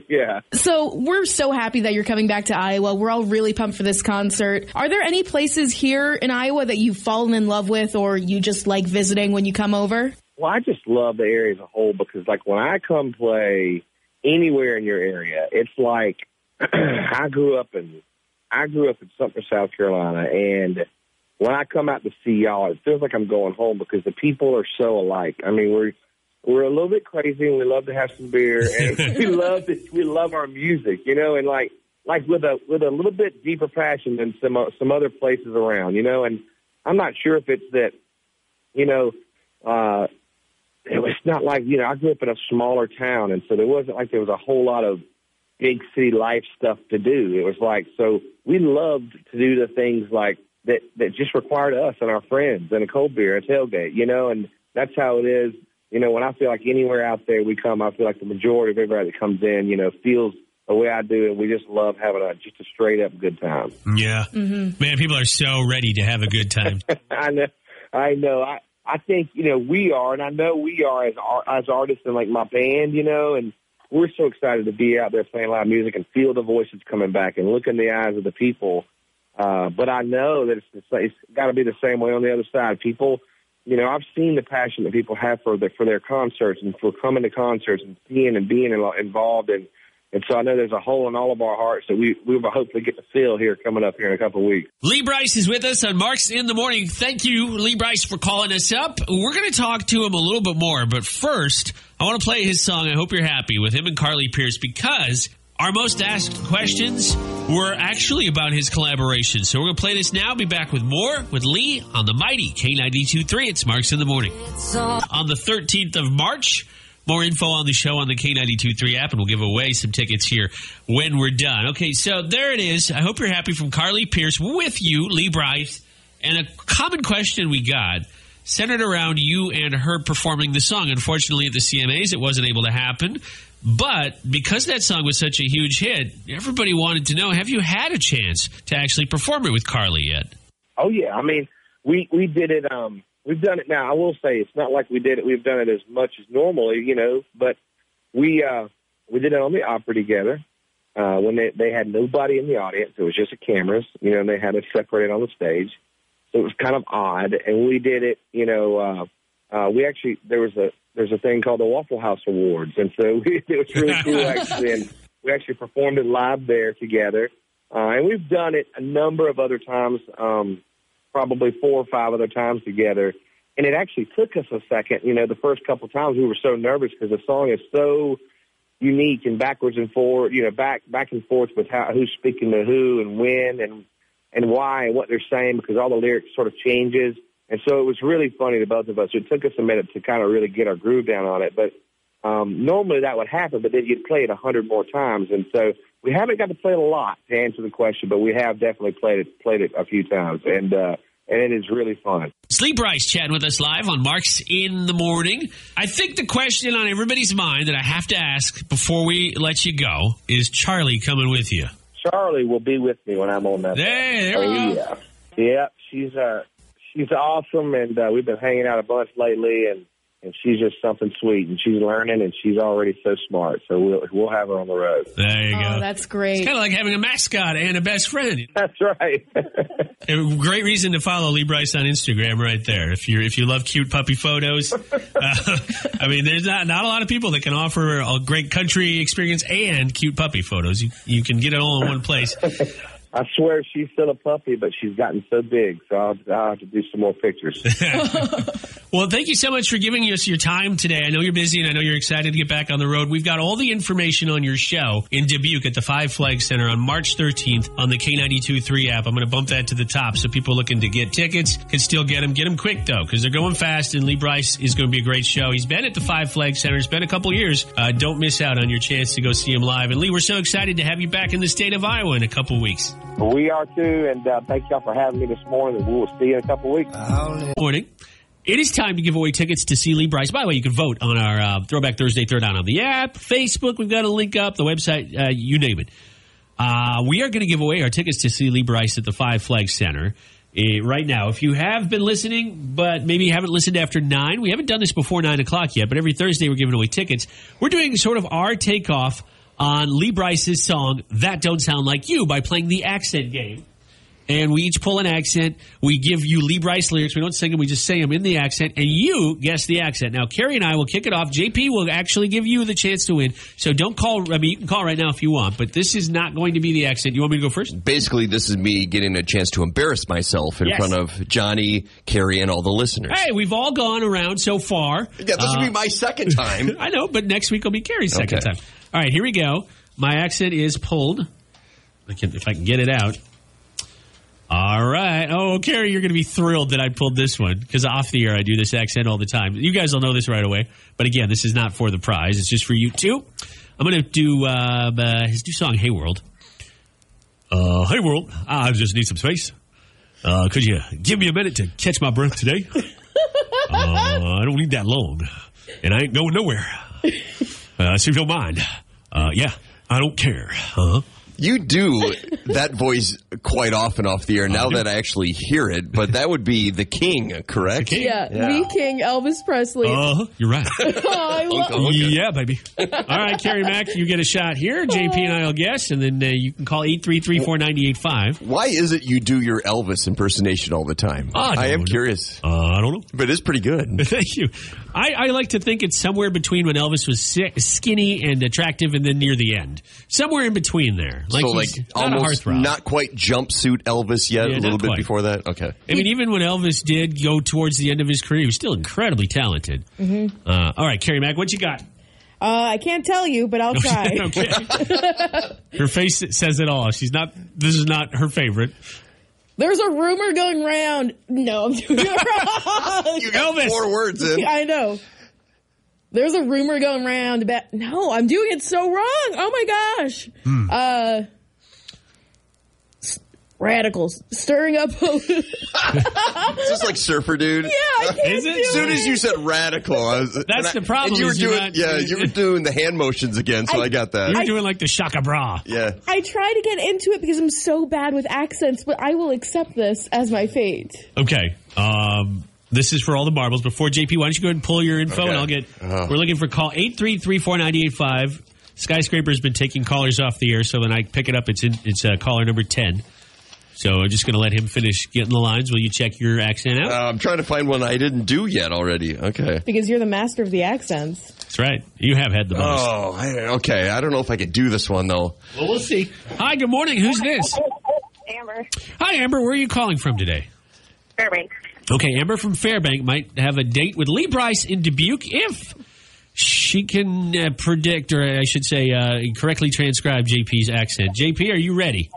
S3: Yeah.
S4: So we're so happy that you're coming back to Iowa. We're all really pumped for this concert. Are there any places here in Iowa that you've fallen in love with or you just like visiting when you come over?
S3: Well, I just love the area as a whole because like when I come play anywhere in your area, it's like, I grew up in Sumter, South Carolina, and when I come out to see y'all, it feels like I'm going home because the people are so alike. I mean, we're a little bit crazy, and we love to have some beer, and we love our music, and like with a little bit deeper passion than some other places around, and I'm not sure if it's that, it's not like I grew up in a smaller town, and so there wasn't like there was a whole lot of big city life stuff to do. It was like, so we loved to do the things like that just required us and our friends and a cold beer, a tailgate, and that's how it is. When I feel like anywhere out there we come, I feel like the majority of everybody that comes in, feels the way I do, and we just love having just a straight up good time.
S1: Yeah. Mm-hmm. Man, people are so ready to have a good time.
S3: I know. I think, we are, and I know we are as artists and like my band, and we're so excited to be out there playing live music and feel the voices coming back and look in the eyes of the people. But I know that it's got to be the same way on the other side. People, I've seen the passion that people have for their concerts and for coming to concerts and being involved. And so I know there's a hole in all of our hearts that we will hopefully get to fill here coming up here in a couple of weeks.
S1: Lee Brice is with us on Marks in the Morning. Thank you, Lee Brice, for calling us up. We're going to talk to him a little bit more, but first, I want to play his song, I Hope You're Happy, with him and Carly Pearce, because our most asked questions were actually about his collaboration. So we're going to play this now. Be back with more with Lee on the mighty K92.3. It's Marks in the Morning. On the 13th of March, more info on the show on the K92.3 app, and we'll give away some tickets here when we're done. Okay, so there it is. I Hope You're Happy from Carly Pearce with you, Lee Brice. And a common question we got centered around you and her performing the song. Unfortunately, at the CMAs, it wasn't able to happen. But because that song was such a huge hit, everybody wanted to know, have you had a chance to actually perform it with Carly yet?
S3: Oh, yeah. I mean, we did it. We've done it now. I will say it's not like we did it. We've done it as much as normally, but we did it on the opera together when they had nobody in the audience. It was just the cameras, and they had it separated on the stage. So it was kind of odd. And we did it, we actually, there's a thing called the Waffle House Awards. And so it was really cool, actually. And we actually performed it live there together. And we've done it a number of other times, probably 4 or 5 other times together. And it actually took us a second. The first couple of times we were so nervous because the song is so unique and backwards and forward, back and forth with who's speaking to who and when and why and what they're saying, because all the lyrics sort of changes. And so it was really funny to both of us. It took us a minute to kind of really get our groove down on it. But normally that would happen, but then you'd play it 100 more times. And so we haven't got to play it a lot, to answer the question, but we have definitely played it a few times. And it is really fun.
S1: It's Lee Brice chatting with us live on Marks in the Morning. I think the question on everybody's mind that I have to ask before we let you go is Charlie coming with you?
S3: Charlie will be with me when I'm on that.
S1: There we
S3: go. Yeah, she's awesome, and we've been hanging out a bunch lately, and she's just something sweet, and she's learning, and she's already so smart. So we'll have her on the road.
S1: There you go.
S4: That's great.
S1: It's kind of like having a mascot and a best friend.
S3: That's right.
S1: A great reason to follow Lee Brice on Instagram, right there. If you love cute puppy photos, I mean, there's not a lot of people that can offer a great country experience and cute puppy photos. You can get it all in one place.
S3: I swear she's still a puppy, but she's gotten so big, so I'll have to do some more pictures.
S1: Well, thank you so much for giving us your time today. I know you're busy, and I know you're excited to get back on the road. We've got all the information on your show in Dubuque at the Five Flags Center on March 13th on the K92.3 app. I'm going to bump that to the top so people looking to get tickets can still get them. Get them quick, though, because they're going fast, and Lee Brice is going to be a great show. He's been at the Five Flags Center. It's been a couple years. Don't miss out on your chance to go see him live. And, Lee, we're so excited to have you back in the state of Iowa in a couple weeks.
S3: We are, too, and thank y'all for having me this morning. We will see you in a couple weeks.
S1: Morning. It is time to give away tickets to see Lee Brice. By the way, you can vote on our Throwback Thursday Throwdown on the app, Facebook. We've got a link up, the website, you name it. We are going to give away our tickets to see Lee Brice at the Five Flags Center right now. If you have been listening, but maybe you haven't listened after 9, we haven't done this before 9 o'clock yet, but every Thursday we're giving away tickets. We're doing sort of our takeoff on Lee Brice's song, That Don't Sound Like You, by playing the accent game. And we each pull an accent. We give you Lee Brice lyrics. We don't sing them. We just say them in the accent. And you guess the accent. Now, Carrie and I will kick it off. JP will actually give you the chance to win. So don't call. I mean, you can call right now if you want. But this is not going to be the accent. You want me to go first?
S5: Basically, this is me getting a chance to embarrass myself in front of Johnny, Carrie, and all the listeners.
S1: Hey, we've all gone around so far.
S5: Yeah, this will be my second time.
S1: I know, but next week will be Carrie's second time. All right, here we go. My accent is pulled. If I can get it out. All right. Oh, Carrie, you're going to be thrilled that I pulled this one because off the air I do this accent all the time. You guys will know this right away. But again, this is not for the prize. It's just for you too. I'm going to do his new song, Hey World. Hey World, I just need some space. Could you give me a minute to catch my breath today? I don't need that long. And I ain't going nowhere. So if you don't mind. Yeah. I don't care, huh?
S5: You do that voice quite often off the air now that I actually hear it, but that would be the King, correct?
S1: The King?
S4: Yeah, the King, Elvis Presley.
S1: You're right.
S4: Yeah,
S1: baby. All right, Carrie Mack, you get a shot here. JP and I will guess, and then you can call 833-498-5.
S5: Why is it you do your Elvis impersonation all the time? I am curious.
S1: I don't know.
S5: But it's pretty good.
S1: Thank you. I like to think it's somewhere between when Elvis was skinny and attractive and then near the end. Somewhere in between there.
S5: So almost not quite jumpsuit Elvis yet, a little bit before that? Okay.
S1: I mean, even when Elvis did go towards the end of his career, he was still incredibly talented.
S4: Mm-hmm.
S1: All right, Carrie Mack, what you got?
S4: I can't tell you, but I'll try.
S1: Okay. Her face says it all. This is not her favorite.
S4: There's a rumor going around. No, I'm doing it wrong.
S5: You got
S1: Elvis.
S5: 4 words in.
S4: I know. There's a rumor going around about... No, I'm doing it so wrong. Oh, my gosh. Radicals. Stirring up...
S5: Is this like Surfer Dude?
S4: Yeah, I can't
S1: Is it?
S5: As soon as you said radical...
S1: That's the problem.
S5: And you were doing the hand motions again, so I got that.
S1: You were doing like the Shaka Bra.
S5: Yeah.
S4: I try to get into it because I'm so bad with accents, but I will accept this as my fate.
S1: Okay. This is for all the marbles. Before JP, why don't you go ahead and pull your info, and I'll get... We're looking for call 833-498-5. Skyscraper's been taking callers off the air, so when I pick it up, it's caller number 10. So I'm just going to let him finish getting the lines. Will you check your accent out?
S5: I'm trying to find one I didn't do yet already. Okay.
S4: Because you're the master of the accents.
S1: That's right. You have had the most.
S5: Okay. I don't know if I could do this one, though.
S1: Well, we'll see. Hi, good morning. Who's this?
S7: Amber.
S1: Hi, Amber. Where are you calling from today?
S7: Fairbanks.
S1: Okay, Amber from Fairbank might have a date with Lee Brice in Dubuque if she can predict, or I should say, correctly transcribe JP's accent. JP, are you ready?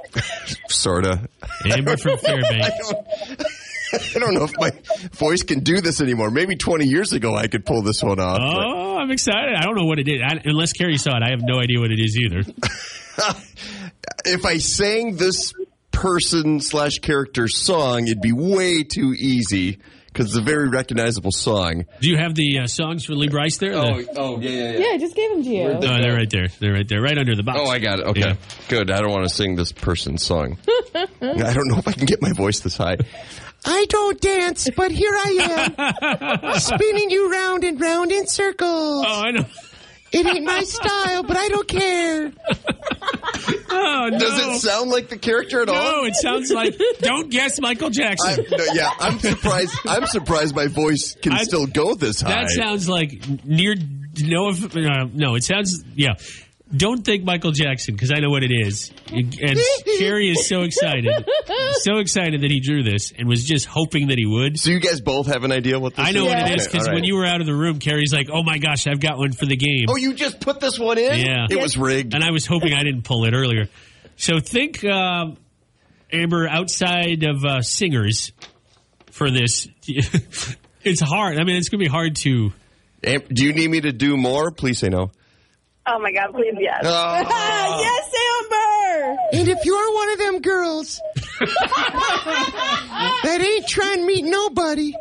S5: Sorta.
S1: Amber from Fairbank.
S5: I don't know if my voice can do this anymore. Maybe 20 years ago I could pull this one off.
S1: Oh, I'm excited. I don't know what it is. Unless Carrie saw it, I have no idea what it is either.
S5: If I sang this person/character's song, it'd be way too easy because it's a very recognizable song.
S1: Do you have the songs for Lee Brice there?
S5: Yeah.
S4: Yeah, I just gave them to you.
S1: Oh, they're right there. They're right there, right under the box.
S5: Oh, I got it. Okay,
S1: Yeah.
S5: Good. I don't want to sing this person's song. I don't know if I can get my voice this high. I don't dance, but here I am, spinning you round and round in circles.
S1: Oh, I know.
S5: It ain't my style, but I don't care.
S1: Oh, no.
S5: Does it sound like the character at all?
S1: No, it sounds like, don't guess Michael Jackson.
S5: I'm surprised. I'm surprised my voice can still go this high.
S1: That sounds like no, it sounds, yeah. Don't think Michael Jackson, because I know what it is. And Carrie is so excited that he drew this and was just hoping that he would.
S5: So you guys both have an idea what this is?
S1: I know what it is,
S5: Okay,
S1: because when you were out of the room, Carrie's like, oh my gosh, I've got one for the game.
S5: Oh, you just put this one in?
S1: Yeah.
S5: It was rigged.
S1: And I was hoping I didn't pull it earlier. So think, Amber, outside of singers for this. It's hard. I mean, it's going to be hard to...
S5: Do you need me to do more? Please say no.
S7: Oh, my God, please, yes.
S4: Yes, Amber!
S5: And if you're one of them girls that ain't trying to meet nobody,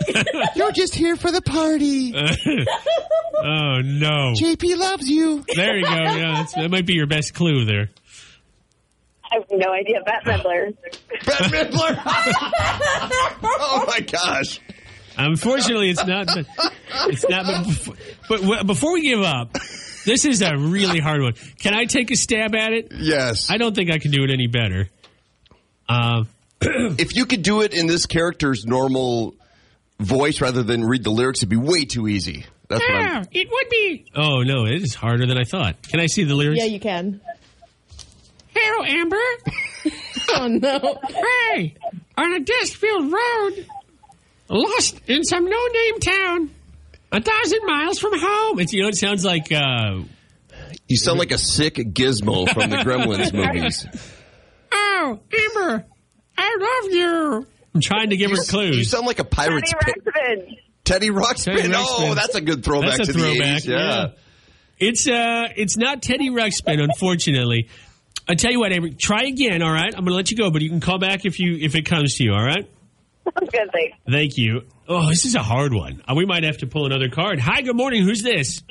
S5: you're just here for the party.
S1: Oh, no.
S5: JP loves you.
S1: There you go. Yeah, that might be your best clue there.
S7: I have no idea. Bette Midler.
S5: Bette Midler? Oh, my gosh.
S1: Unfortunately, it's not. But before we give up, this is a really hard one. Can I take a stab at it?
S5: Yes.
S1: I don't think I can do it any better.
S5: If you could do it in this character's normal voice rather than read the lyrics, it'd be way too easy. That's what I'm...
S1: It would be. Oh, no, it is harder than I thought. Can I see the lyrics?
S4: Yeah, you can.
S1: Hello, Amber.
S4: Oh, no.
S1: Hey, on a dust-filled road, lost in some no-name town, 1,000 miles from home. It's, it sounds like...
S5: You sound like a sick Gizmo from the Gremlins movies.
S1: Oh, Amber, I love you. I'm trying to give her clues.
S5: You sound like a pirate's Teddy Ruxpin. Oh, that's a good throwback to the 80s. Yeah.
S1: It's not Teddy Ruxpin, unfortunately. I'll tell you what, Amber, try again, all right? I'm going to let you go, but you can call back if it comes to you, all right?
S7: Sounds good, thanks.
S1: Thank you. Oh, this is a hard one. We might have to pull another card. Hi, good morning. Who's this?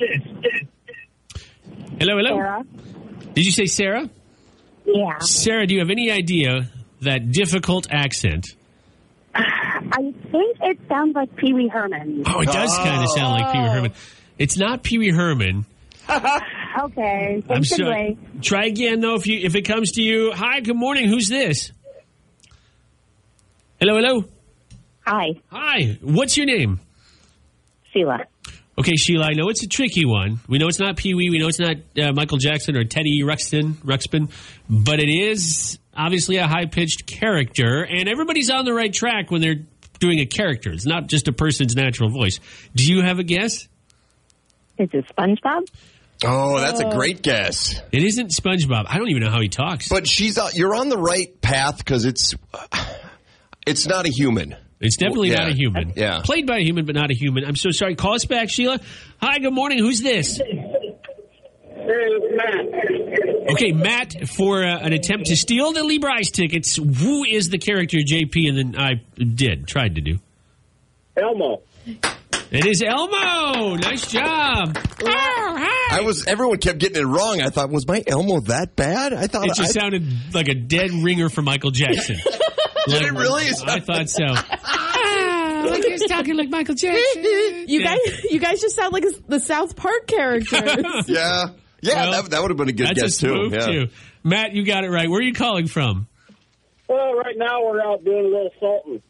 S1: Hello.
S7: Sarah.
S1: Did you say Sarah?
S8: Yeah.
S1: Sarah, do you have any idea that difficult accent?
S8: I think it sounds like Pee Wee Herman.
S1: Oh, it does kind of sound like Pee Wee Herman. It's not Pee Wee Herman.
S8: Okay.
S1: I'm sorry. Try again, though, if it comes to you. Hi, good morning. Who's this? Hello?
S8: Hi.
S1: Hi. What's your name?
S8: Sheila.
S1: Okay, Sheila, I know it's a tricky one. We know it's not Pee Wee. We know it's not Michael Jackson or Teddy Ruxpin, but it is obviously a high-pitched character, and everybody's on the right track when they're doing a character. It's not just a person's natural voice. Do you have a guess?
S8: Is it SpongeBob?
S5: Oh, that's a great guess.
S1: It isn't SpongeBob. I don't even know how he talks.
S5: But you're on the right path because it's not a human.
S1: It's definitely not a human.
S5: Yeah.
S1: Played by a human, but not a human. I'm so sorry. Call us back, Sheila. Hi, good morning. Who's this?
S6: Matt.
S1: Okay, Matt, for an attempt to steal the Lee Brice tickets, who is the character JP and then I tried to do?
S6: Elmo.
S1: It is Elmo. Nice job.
S5: Everyone kept getting it wrong. I thought, was my Elmo that bad? I thought
S1: it just sounded like a dead ringer for Michael Jackson.
S5: Did it really?
S1: I thought so. Like he's talking like Michael Jackson.
S4: You guys just sound like the South Park characters.
S5: Yeah. Well, that would have been a good guess, too.
S1: Too. Matt, you got it right. Where are you calling from?
S6: Well, right now we're out doing a little salting.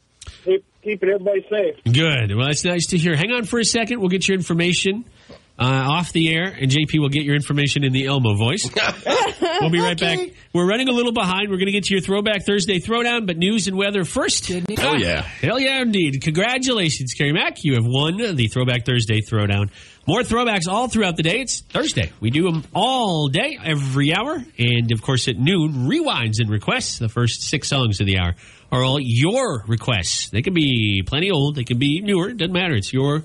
S6: Keeping everybody safe.
S1: Good. Well, that's nice to hear. Hang on for a second. We'll get your information off the air, and JP will get your information in the Elmo voice. We'll be right back. We're running a little behind. We're going to get to your Throwback Thursday Throwdown, but news and weather first.
S5: Oh, yeah.
S1: Hell yeah, indeed. Congratulations, Kerry Mack. You have won the Throwback Thursday Throwdown. More throwbacks all throughout the day. It's Thursday. We do them all day, every hour. And, of course, at noon, rewinds and requests. The first 6 songs of the hour are all your requests. They can be plenty old. They can be newer. It doesn't matter. It's your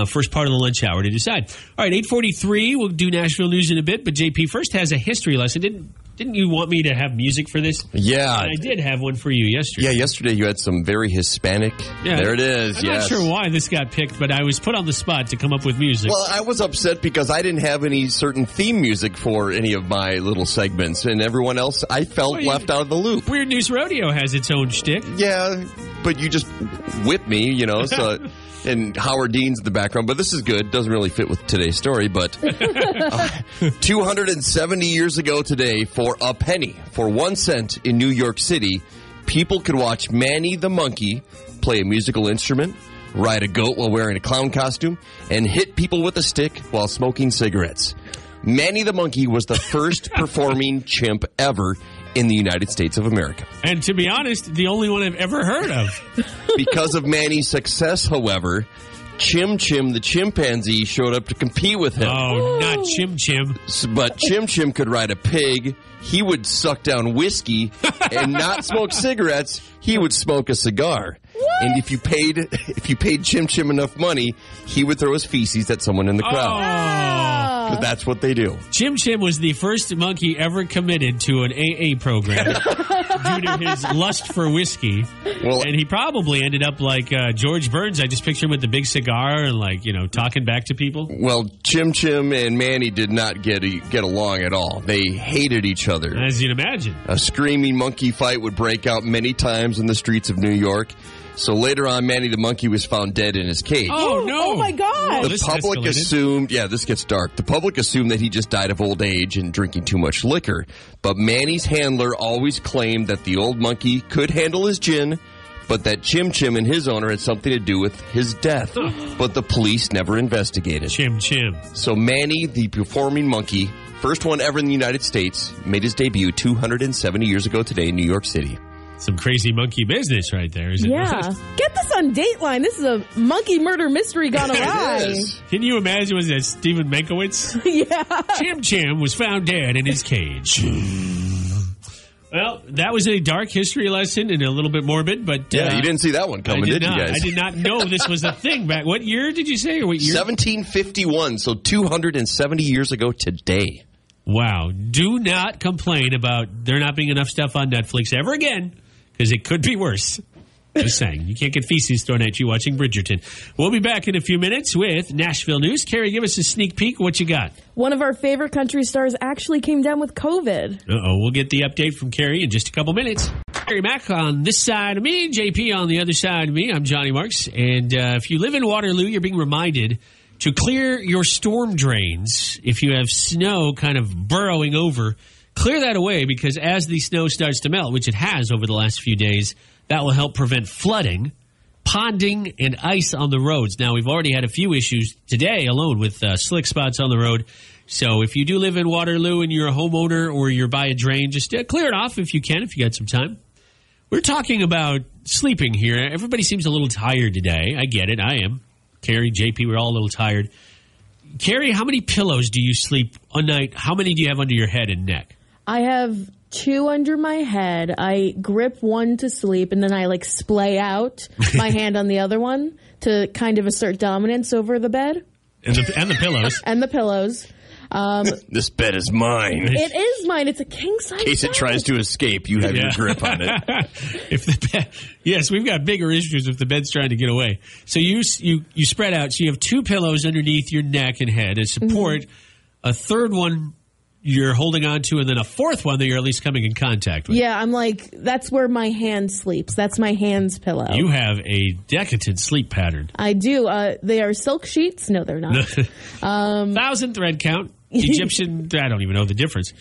S1: first part of the lunch hour to decide. All right, 8:43. We'll do Nashville news in a bit. But JP first has a history lesson. Didn't you want me to have music for this?
S5: Yeah.
S1: And I did have one for you yesterday.
S5: Yeah, yesterday you had some very Hispanic. Yeah, there it is.
S1: I'm not sure why this got picked, but I was put on the spot to come up with music.
S5: Well, I was upset because I didn't have any certain theme music for any of my little segments, and everyone else, I felt left out of the loop.
S1: Weird News Rodeo has its own shtick.
S5: Yeah, but you just whipped me, so... And Howard Dean's in the background, but this is good. Doesn't really fit with today's story, but 270 years ago today, for a penny, for 1 cent in New York City, people could watch Manny the monkey play a musical instrument, ride a goat while wearing a clown costume, and hit people with a stick while smoking cigarettes. Manny the monkey was the first performing chimp ever in the United States of America.
S1: And to be honest, the only one I've ever heard of.
S5: Because of Manny's success, however, Chim Chim the chimpanzee showed up to compete with him.
S1: Oh, not Chim Chim.
S5: But Chim Chim could ride a pig. He would suck down whiskey and not smoke cigarettes. He would smoke a cigar. What? And if you paid Chim Chim enough money, he would throw his feces at someone in the crowd. But that's what they do.
S1: Chim Chim was the first monkey ever committed to an AA program due to his lust for whiskey. And he probably ended up like George Burns. I just picture him with the big cigar and talking back to people.
S5: Well, Chim Chim and Manny did not get along at all. They hated each other.
S1: As you'd imagine.
S5: A screaming monkey fight would break out many times in the streets of New York. So later on, Manny the monkey was found dead in his cage.
S1: Oh, no.
S4: Oh, my God.
S5: The public assumed, this gets dark. The public assumed that he just died of old age and drinking too much liquor. But Manny's handler always claimed that the old monkey could handle his gin, but that Chim Chim and his owner had something to do with his death. But the police never investigated.
S1: Chim Chim.
S5: So Manny, the performing monkey, first one ever in the United States, made his debut 270 years ago today in New York City.
S1: Some crazy monkey business right there, isn't it?
S4: Yeah. Get this on Dateline. This is a monkey murder mystery gone awry.
S1: Can you imagine? Was that Stephen Mankiewicz?
S4: Yeah.
S1: Chim Chim was found dead in his cage. Well, that was a dark history lesson and a little bit morbid, but...
S5: you didn't see that one coming, did you guys?
S1: I did not know this was a thing back... What year did you say? Or what year?
S5: 1751, so 270 years ago today.
S1: Wow. Do not complain about there not being enough stuff on Netflix ever again, because it could be worse. Just saying. You can't get feces thrown at you watching Bridgerton. We'll be back in a few minutes with Nashville News. Carrie, give us a sneak peek. What you got?
S4: One of our favorite country stars actually came down with COVID.
S1: Uh-oh. We'll get the update from Carrie in just a couple minutes. Carrie Mack on this side of me, JP on the other side of me. I'm Johnny Marks. And if you live in Waterloo, you're being reminded to clear your storm drains. If you have snow kind of burrowing over, clear that away, because as the snow starts to melt, which it has over the last few days, that will help prevent flooding, ponding, and ice on the roads. Now, we've already had a few issues today alone with slick spots on the road. So if you do live in Waterloo and you're a homeowner or you're by a drain, just clear it off if you can, if you got some time. We're talking about sleeping here. Everybody seems a little tired today. I get it. I am. Carrie, JP, we're all a little tired. Carrie, how many pillows do you sleep a night? How many do you have under your head and neck?
S4: I have 2 under my head. I grip one to sleep, and then I splay out my hand on the other one to kind of assert dominance over the bed.
S1: And the pillows.
S4: And the pillows.
S5: This bed is mine.
S4: It is mine. It's a king-size
S5: In case
S4: bed.
S5: it tries to escape, you have your grip on it.
S1: If the bed, yes, we've got bigger issues if the bed's trying to get away. So you spread out. So you have 2 pillows underneath your neck and head as support. Mm-hmm. A third one you're holding on to, and then a fourth one that you're at least coming in contact with.
S4: Yeah, I'm that's where my hand sleeps. That's my hand's pillow.
S1: You have a decadent sleep pattern.
S4: I do. They are silk sheets. No, they're not.
S1: 1,000 thread count. Egyptian, I don't even know the difference.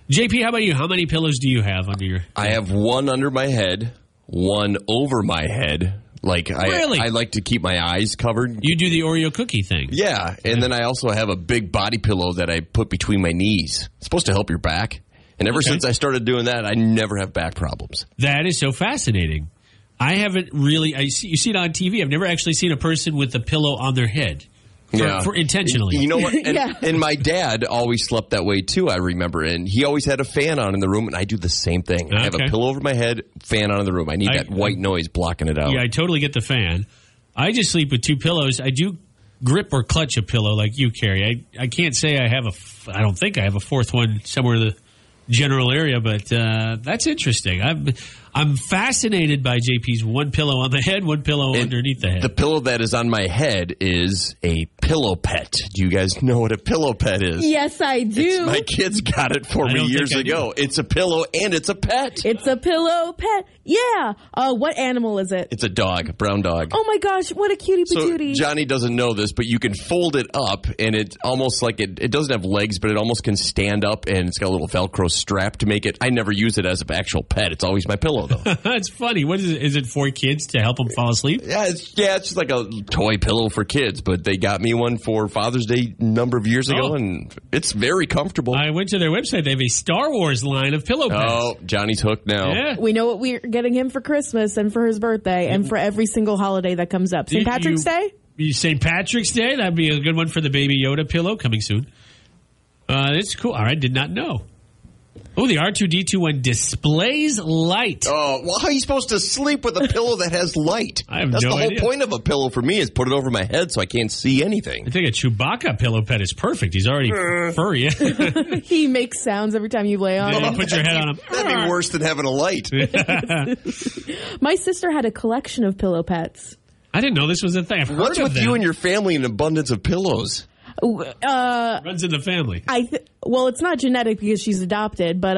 S1: JP, how about you? How many pillows do you have under your...
S5: I have 1 under my head, 1 over my head.
S1: Really?
S5: I like to keep my eyes covered.
S1: You do the Oreo cookie thing.
S5: Yeah, and then I also have a big body pillow that I put between my knees. It's supposed to help your back. And ever since I started doing that, I never have back problems.
S1: That is so fascinating. I haven't really... you see it on TV. I've never actually seen a person with a pillow on their head. For intentionally.
S5: You know what? And my dad always slept that way, too, I remember. And he always had a fan on in the room, and I do the same thing. Okay. I have a pillow over my head, fan on in the room. I need that white noise blocking it out.
S1: Yeah, I totally get the fan. I just sleep with 2 pillows. I do grip or clutch a pillow like you, Carrie. I can't say I don't think I have a fourth one somewhere in the general area, but that's interesting. I'm fascinated by JP's 1 pillow on the head, 1 pillow underneath the head.
S5: The pillow that is on my head is a pillow pet. Do you guys know what a pillow pet is?
S4: Yes, I do.
S5: My kids got it for me years ago. It's a pillow and it's a pet.
S4: It's a pillow pet. Yeah. What animal is it?
S5: It's a dog, a brown dog.
S4: Oh my gosh, what a cutie patootie.
S5: So Johnny doesn't know this, but you can fold it up, and it's almost like it doesn't have legs, but it almost can stand up, and it's got a little Velcro strap to make it. I never use it as an actual pet. It's always my pillow, though.
S1: That's funny. What is it? Is it for kids to help them fall asleep?
S5: Yeah, it's just like a toy pillow for kids, but they got me one for Father's Day a number of years ago, and it's very comfortable.
S1: I went to their website. They have a Star Wars line of pillow pads.
S5: Oh, Johnny's hooked now.
S1: Yeah.
S4: We know what we're getting him for Christmas and for his birthday and for every single holiday that comes up. St. Patrick's Day?
S1: St. Patrick's Day? That'd be a good one for the Baby Yoda pillow coming soon. It's cool. All right, did not know. Oh, the R2-D2 one displays light.
S5: Oh, well, how are you supposed to sleep with a pillow that has light?
S1: I have
S5: That's
S1: no
S5: the whole
S1: idea.
S5: point of a pillow for me is put it over my head so I can't see anything.
S1: I think a Chewbacca pillow pet is perfect. He's already furry.
S4: He makes sounds every time you lay on him.
S1: Put your head on him.
S5: That'd be worse than having a light.
S4: My sister had a collection of pillow pets.
S1: I didn't know this was a thing. I've heard
S5: What's
S1: of
S5: with
S1: them.
S5: you and your family an abundance of pillows?
S1: Runs in the family.
S4: Well, it's not genetic because she's adopted, but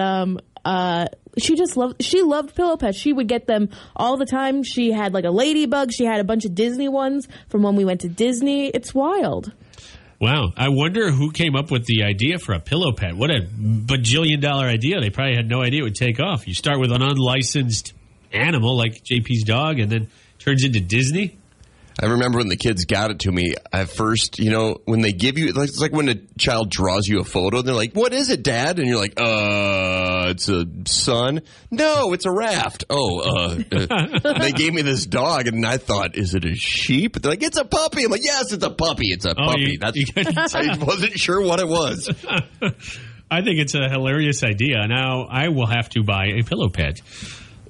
S4: she loved pillow pets. She would get them all the time. She had like a ladybug. She had a bunch of Disney ones from when we went to Disney. It's wild.
S1: Wow. I wonder who came up with the idea for a pillow pet. What a bajillion-dollar idea. They probably had no idea it would take off. You start with an unlicensed animal like JP's dog and then turns into Disney.
S5: I remember when the kids got it to me at first, when they give you, it's like when a child draws you a photo, and they're like, "What is it, Dad?" And you're like, it's a sun. No, it's a raft. They gave me this dog, and I thought, is it a sheep? They're like, it's a puppy. I'm like, yes, it's a puppy. It's a puppy. I wasn't sure what it was.
S1: I think it's a hilarious idea. Now, I will have to buy a pillow pet,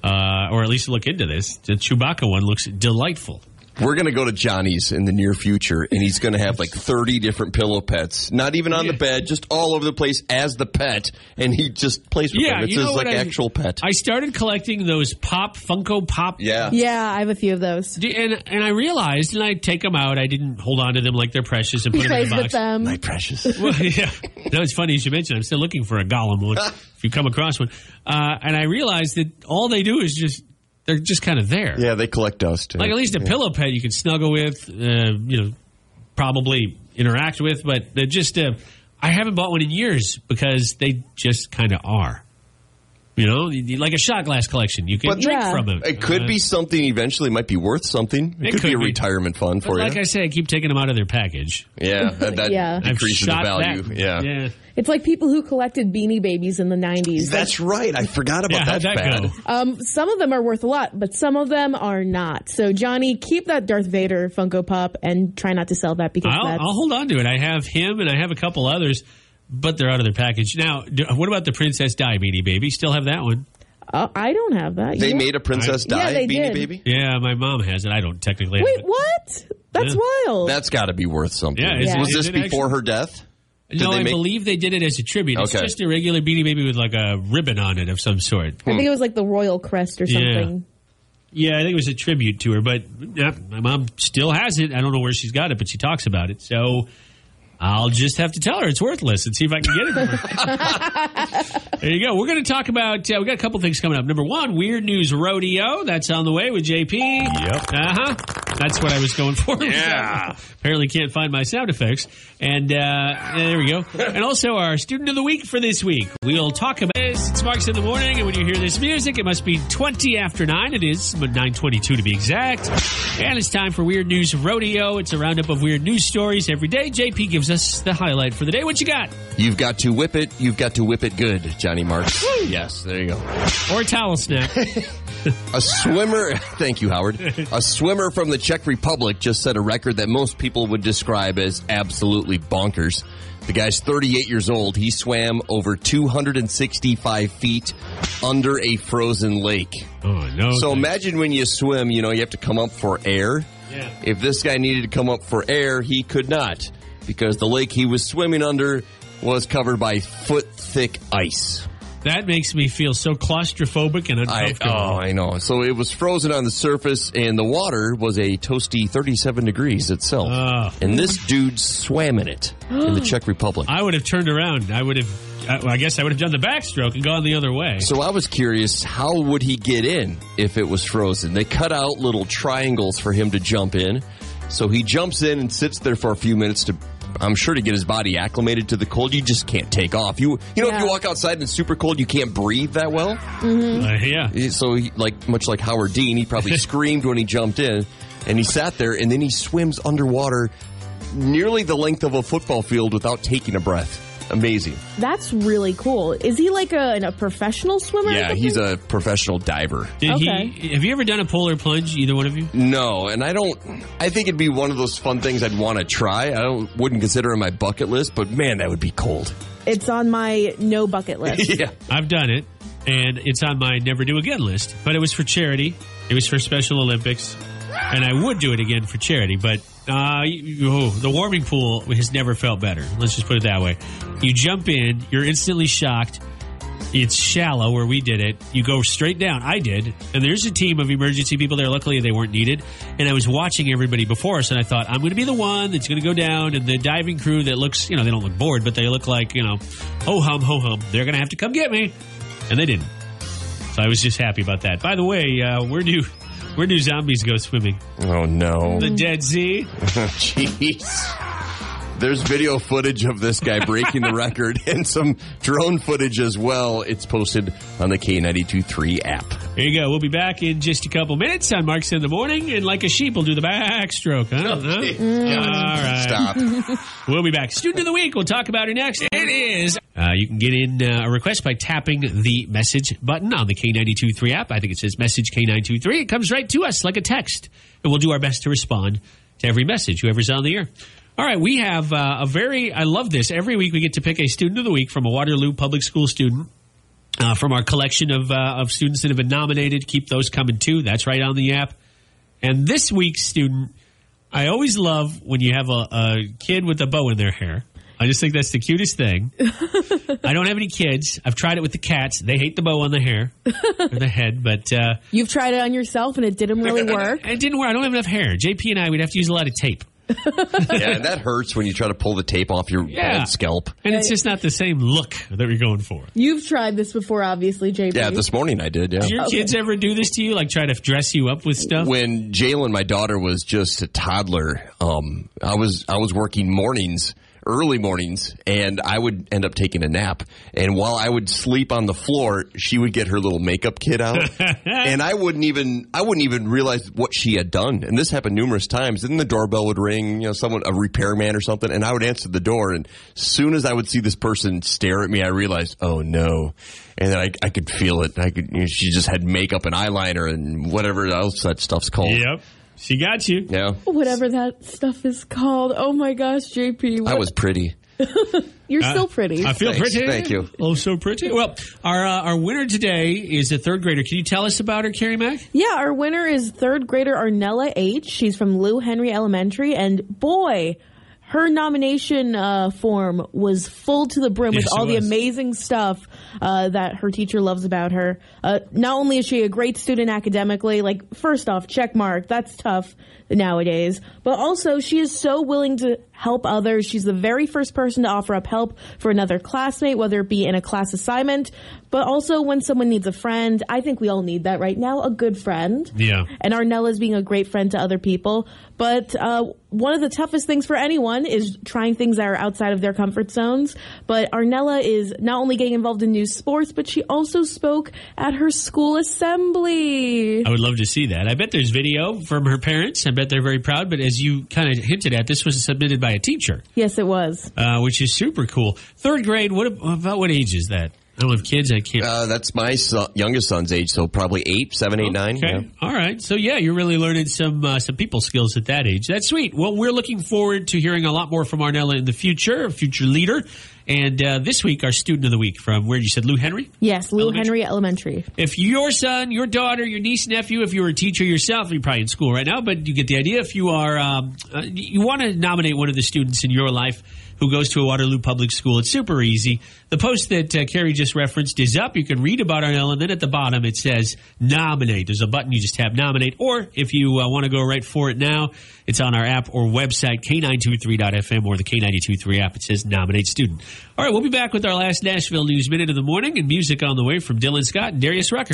S1: or at least look into this. The Chewbacca one looks delightful.
S5: We're going to go to Johnny's in the near future, and he's going to have like 30 different pillow pets, not even on the bed, just all over the place as the pet, and he just plays with them. It's his like actual pet.
S1: I started collecting those Funko Pop.
S4: Yeah, I have a few of those.
S1: And I realized, and I take them out. I didn't hold on to them like they're precious and put them in the box.
S4: With them.
S5: My precious.
S1: Well, yeah. No, it's funny as you mentioned. I'm still looking for a Gollum one. If you come across one, and I realized that all they do is they're just kind of there.
S5: Yeah, they collect dust.
S1: Like at least a pillow pet you can snuggle with, probably interact with, but they're just. I haven't bought one in years because they just kind of are. Like a shot glass collection. You can drink from them.
S5: It could be something eventually. Might be worth something. It could be a retirement fund for you.
S1: Like I say, I keep taking them out of their package.
S5: Yeah, that decreases the value. Yeah.
S4: It's like people who collected Beanie Babies in the 90s.
S5: That's right. I forgot about that fad.
S4: Some of them are worth a lot, but some of them are not. So, Johnny, keep that Darth Vader Funko Pop and try not to sell that because
S1: I'll hold on to it. I have him and I have a couple others. But they're out of their package. Now, what about the Princess Di Beanie Baby? Still have that one?
S4: I don't have that.
S5: They made a Princess Di Beanie Baby?
S1: Yeah, my mom has it. I don't technically have it.
S4: Wait, what? That's wild.
S5: That's got to be worth something.
S1: Yeah,
S5: was this before her death?
S1: No, I believe they did it as a tribute. It's just a regular Beanie Baby with like a ribbon on it of some sort.
S4: I think it was like the Royal Crest or something.
S1: Yeah, I think it was a tribute to her. But my mom still has it. I don't know where she's got it, but she talks about it. So I'll just have to tell her it's worthless and see if I can get it for her. There you go. We're going to talk about, we got a couple things coming up. Number one, Weird News Rodeo. That's on the way with JP.
S5: Yep.
S1: That's what I was going for.
S5: Yeah.
S1: Apparently can't find my sound effects. And there we go. And also our Student of the Week for this week. We'll talk about this. It's Marks in the Morning, and when you hear this music, it must be 20 after 9. It is, but 9:22 to be exact. And it's time for Weird News Rodeo. It's a roundup of weird news stories every day. JP gives us the highlight for the day. What you got?
S5: You've got to whip it. You've got to whip it good, Johnny Marks. Yes, there you go.
S1: Or a towel snap.
S5: A swimmer, thank you, Howard. A swimmer from the Czech Republic just set a record that most people would describe as absolutely bonkers. The guy's 38 years old. He swam over 265 feet under a frozen lake.
S1: Oh, no.
S5: So imagine when you swim, you have to come up for air.
S1: Yeah.
S5: If this guy needed to come up for air, he could not, because the lake he was swimming under was covered by foot-thick ice.
S1: That makes me feel so claustrophobic and uncomfortable.
S5: I know. So it was frozen on the surface, and the water was a toasty 37 degrees itself. And this dude swam in it in the Czech Republic.
S1: I would have turned around. I guess I would have done the backstroke and gone the other way.
S5: So I was curious, how would he get in if it was frozen? They cut out little triangles for him to jump in. So he jumps in and sits there for a few minutes I'm sure to get his body acclimated to the cold. You just can't take off. If you walk outside and it's super cold, you can't breathe that well.
S1: Yeah.
S5: So much like Howard Dean, he probably screamed when he jumped in, and he sat there, and then he swims underwater nearly the length of a football field without taking a breath. Amazing.
S4: That's really cool. Is he like a professional swimmer?
S5: Yeah, he's a professional diver.
S1: Have you ever done a polar plunge, either one of you?
S5: No, and I think it'd be one of those fun things I'd want to try. Wouldn't consider it on my bucket list, but man, that would be cold.
S4: It's on my no bucket list.
S5: Yeah.
S1: I've done it, and it's on my never do again list, but it was for charity. It was for Special Olympics, and I would do it again for charity, but the warming pool has never felt better. Let's just put it that way. You jump in, you're instantly shocked. It's shallow where we did it. You go straight down. I did. And there's a team of emergency people there. Luckily, they weren't needed. And I was watching everybody before us, and I thought, I'm going to be the one that's going to go down. And the diving crew that looks, they don't look bored, but they look like, ho-hum, ho-hum. They're going to have to come get me. And they didn't. So I was just happy about that. By the way, where do zombies go swimming?
S5: Oh, no.
S1: The Dead Sea?
S5: Jeez. There's video footage of this guy breaking the record and some drone footage as well. It's posted on the K92.3 app.
S1: There you go. We'll be back in just a couple minutes on Marks in the Morning, and like a sheep, we'll do the backstroke. Huh? All right.
S5: Stop.
S1: We'll be back. Student of the Week. We'll talk about it next. It is. You can get in a request by tapping the message button on the K92.3 app. I think it says message K923. It comes right to us like a text, and we'll do our best to respond to every message, whoever's on the air. All right, we have I love this. Every week we get to pick a Student of the Week from a Waterloo Public School student from our collection of students that have been nominated. Keep those coming too. That's right on the app. And this week's student, I always love when you have a kid with a bow in their hair. I just think that's the cutest thing. I don't have any kids. I've tried it with the cats. They hate the bow on the hair or the head, but
S4: you've tried it on yourself and it didn't really work.
S1: It didn't work. I don't have enough hair. JP and I, we'd have to use a lot of tape.
S5: Yeah, and that hurts when you try to pull the tape off your bald scalp.
S1: And it's just not the same look that we're going for.
S4: You've tried this before, obviously, JP.
S5: Yeah, this morning I did, yeah.
S1: Do your kids ever do this to you, like try to dress you up with stuff?
S5: When Jalen, my daughter, was just a toddler, I was working mornings, early mornings, and I would end up taking a nap. And while I would sleep on the floor, she would get her little makeup kit out, and I wouldn't even realize what she had done. And this happened numerous times. Then the doorbell would ring, someone, a repairman or something, and I would answer the door. And as soon as I would see this person stare at me, I realized, oh no. And then I could feel it. She just had makeup and eyeliner and whatever else that stuff's called.
S1: Yep. She got you.
S5: Yeah.
S4: Whatever that stuff is called. Oh, my gosh, JP.
S5: I was pretty.
S4: You're still pretty.
S1: I feel pretty.
S5: Thank you.
S1: Oh, so pretty. Well, our winner today is a third grader. Can you tell us about her, Carrie Mack?
S4: Yeah, our winner is third grader Arnella H. She's from Lou Henry Elementary. And boy, her nomination form was full to the brim with all the amazing stuff that her teacher loves about her. Not only is she a great student academically, like, first off, check mark, that's tough nowadays, but also she is so willing to help others. She's the very first person to offer up help for another classmate, whether it be in a class assignment, but also when someone needs a friend. I think we all need that right now, a good friend.
S1: Yeah.
S4: And Arnella's being a great friend to other people. But one of the toughest things for anyone is trying things that are outside of their comfort zones. But Arnella is not only getting involved in new sports, but she also spoke at her school assembly.
S1: I would love to see that. I bet there's video from her parents. I bet they're very proud. But as you kind of hinted at, this was submitted by a teacher.
S4: Yes, it was.
S1: Which is super cool. Third grade, about what age is that? I don't have kids. I can't.
S5: That's my youngest son's age, so probably 7, 8, 9.
S1: Okay.
S5: Yeah.
S1: All right. So, yeah, you're really learning some people skills at that age. That's sweet. Well, we're looking forward to hearing a lot more from Arnella in the future, a future leader. And this week, our student of the week from where you said Lou Henry?
S4: Yes, Lou Henry Elementary.
S1: If your son, your daughter, your niece, nephew, if you're a teacher yourself, you're probably in school right now, but you get the idea. If you are, you want to nominate one of the students in your life who goes to a Waterloo public school, it's super easy. The post that Carrie just referenced is up. You can read about Arnella, and then at the bottom it says nominate. There's a button. You just tap nominate. Or if you want to go right for it now, it's on our app or website, K923.fm or the K923 app. It says nominate student. All right, we'll be back with our last Nashville News Minute of the morning and music on the way from Dylan Scott and Darius Rucker.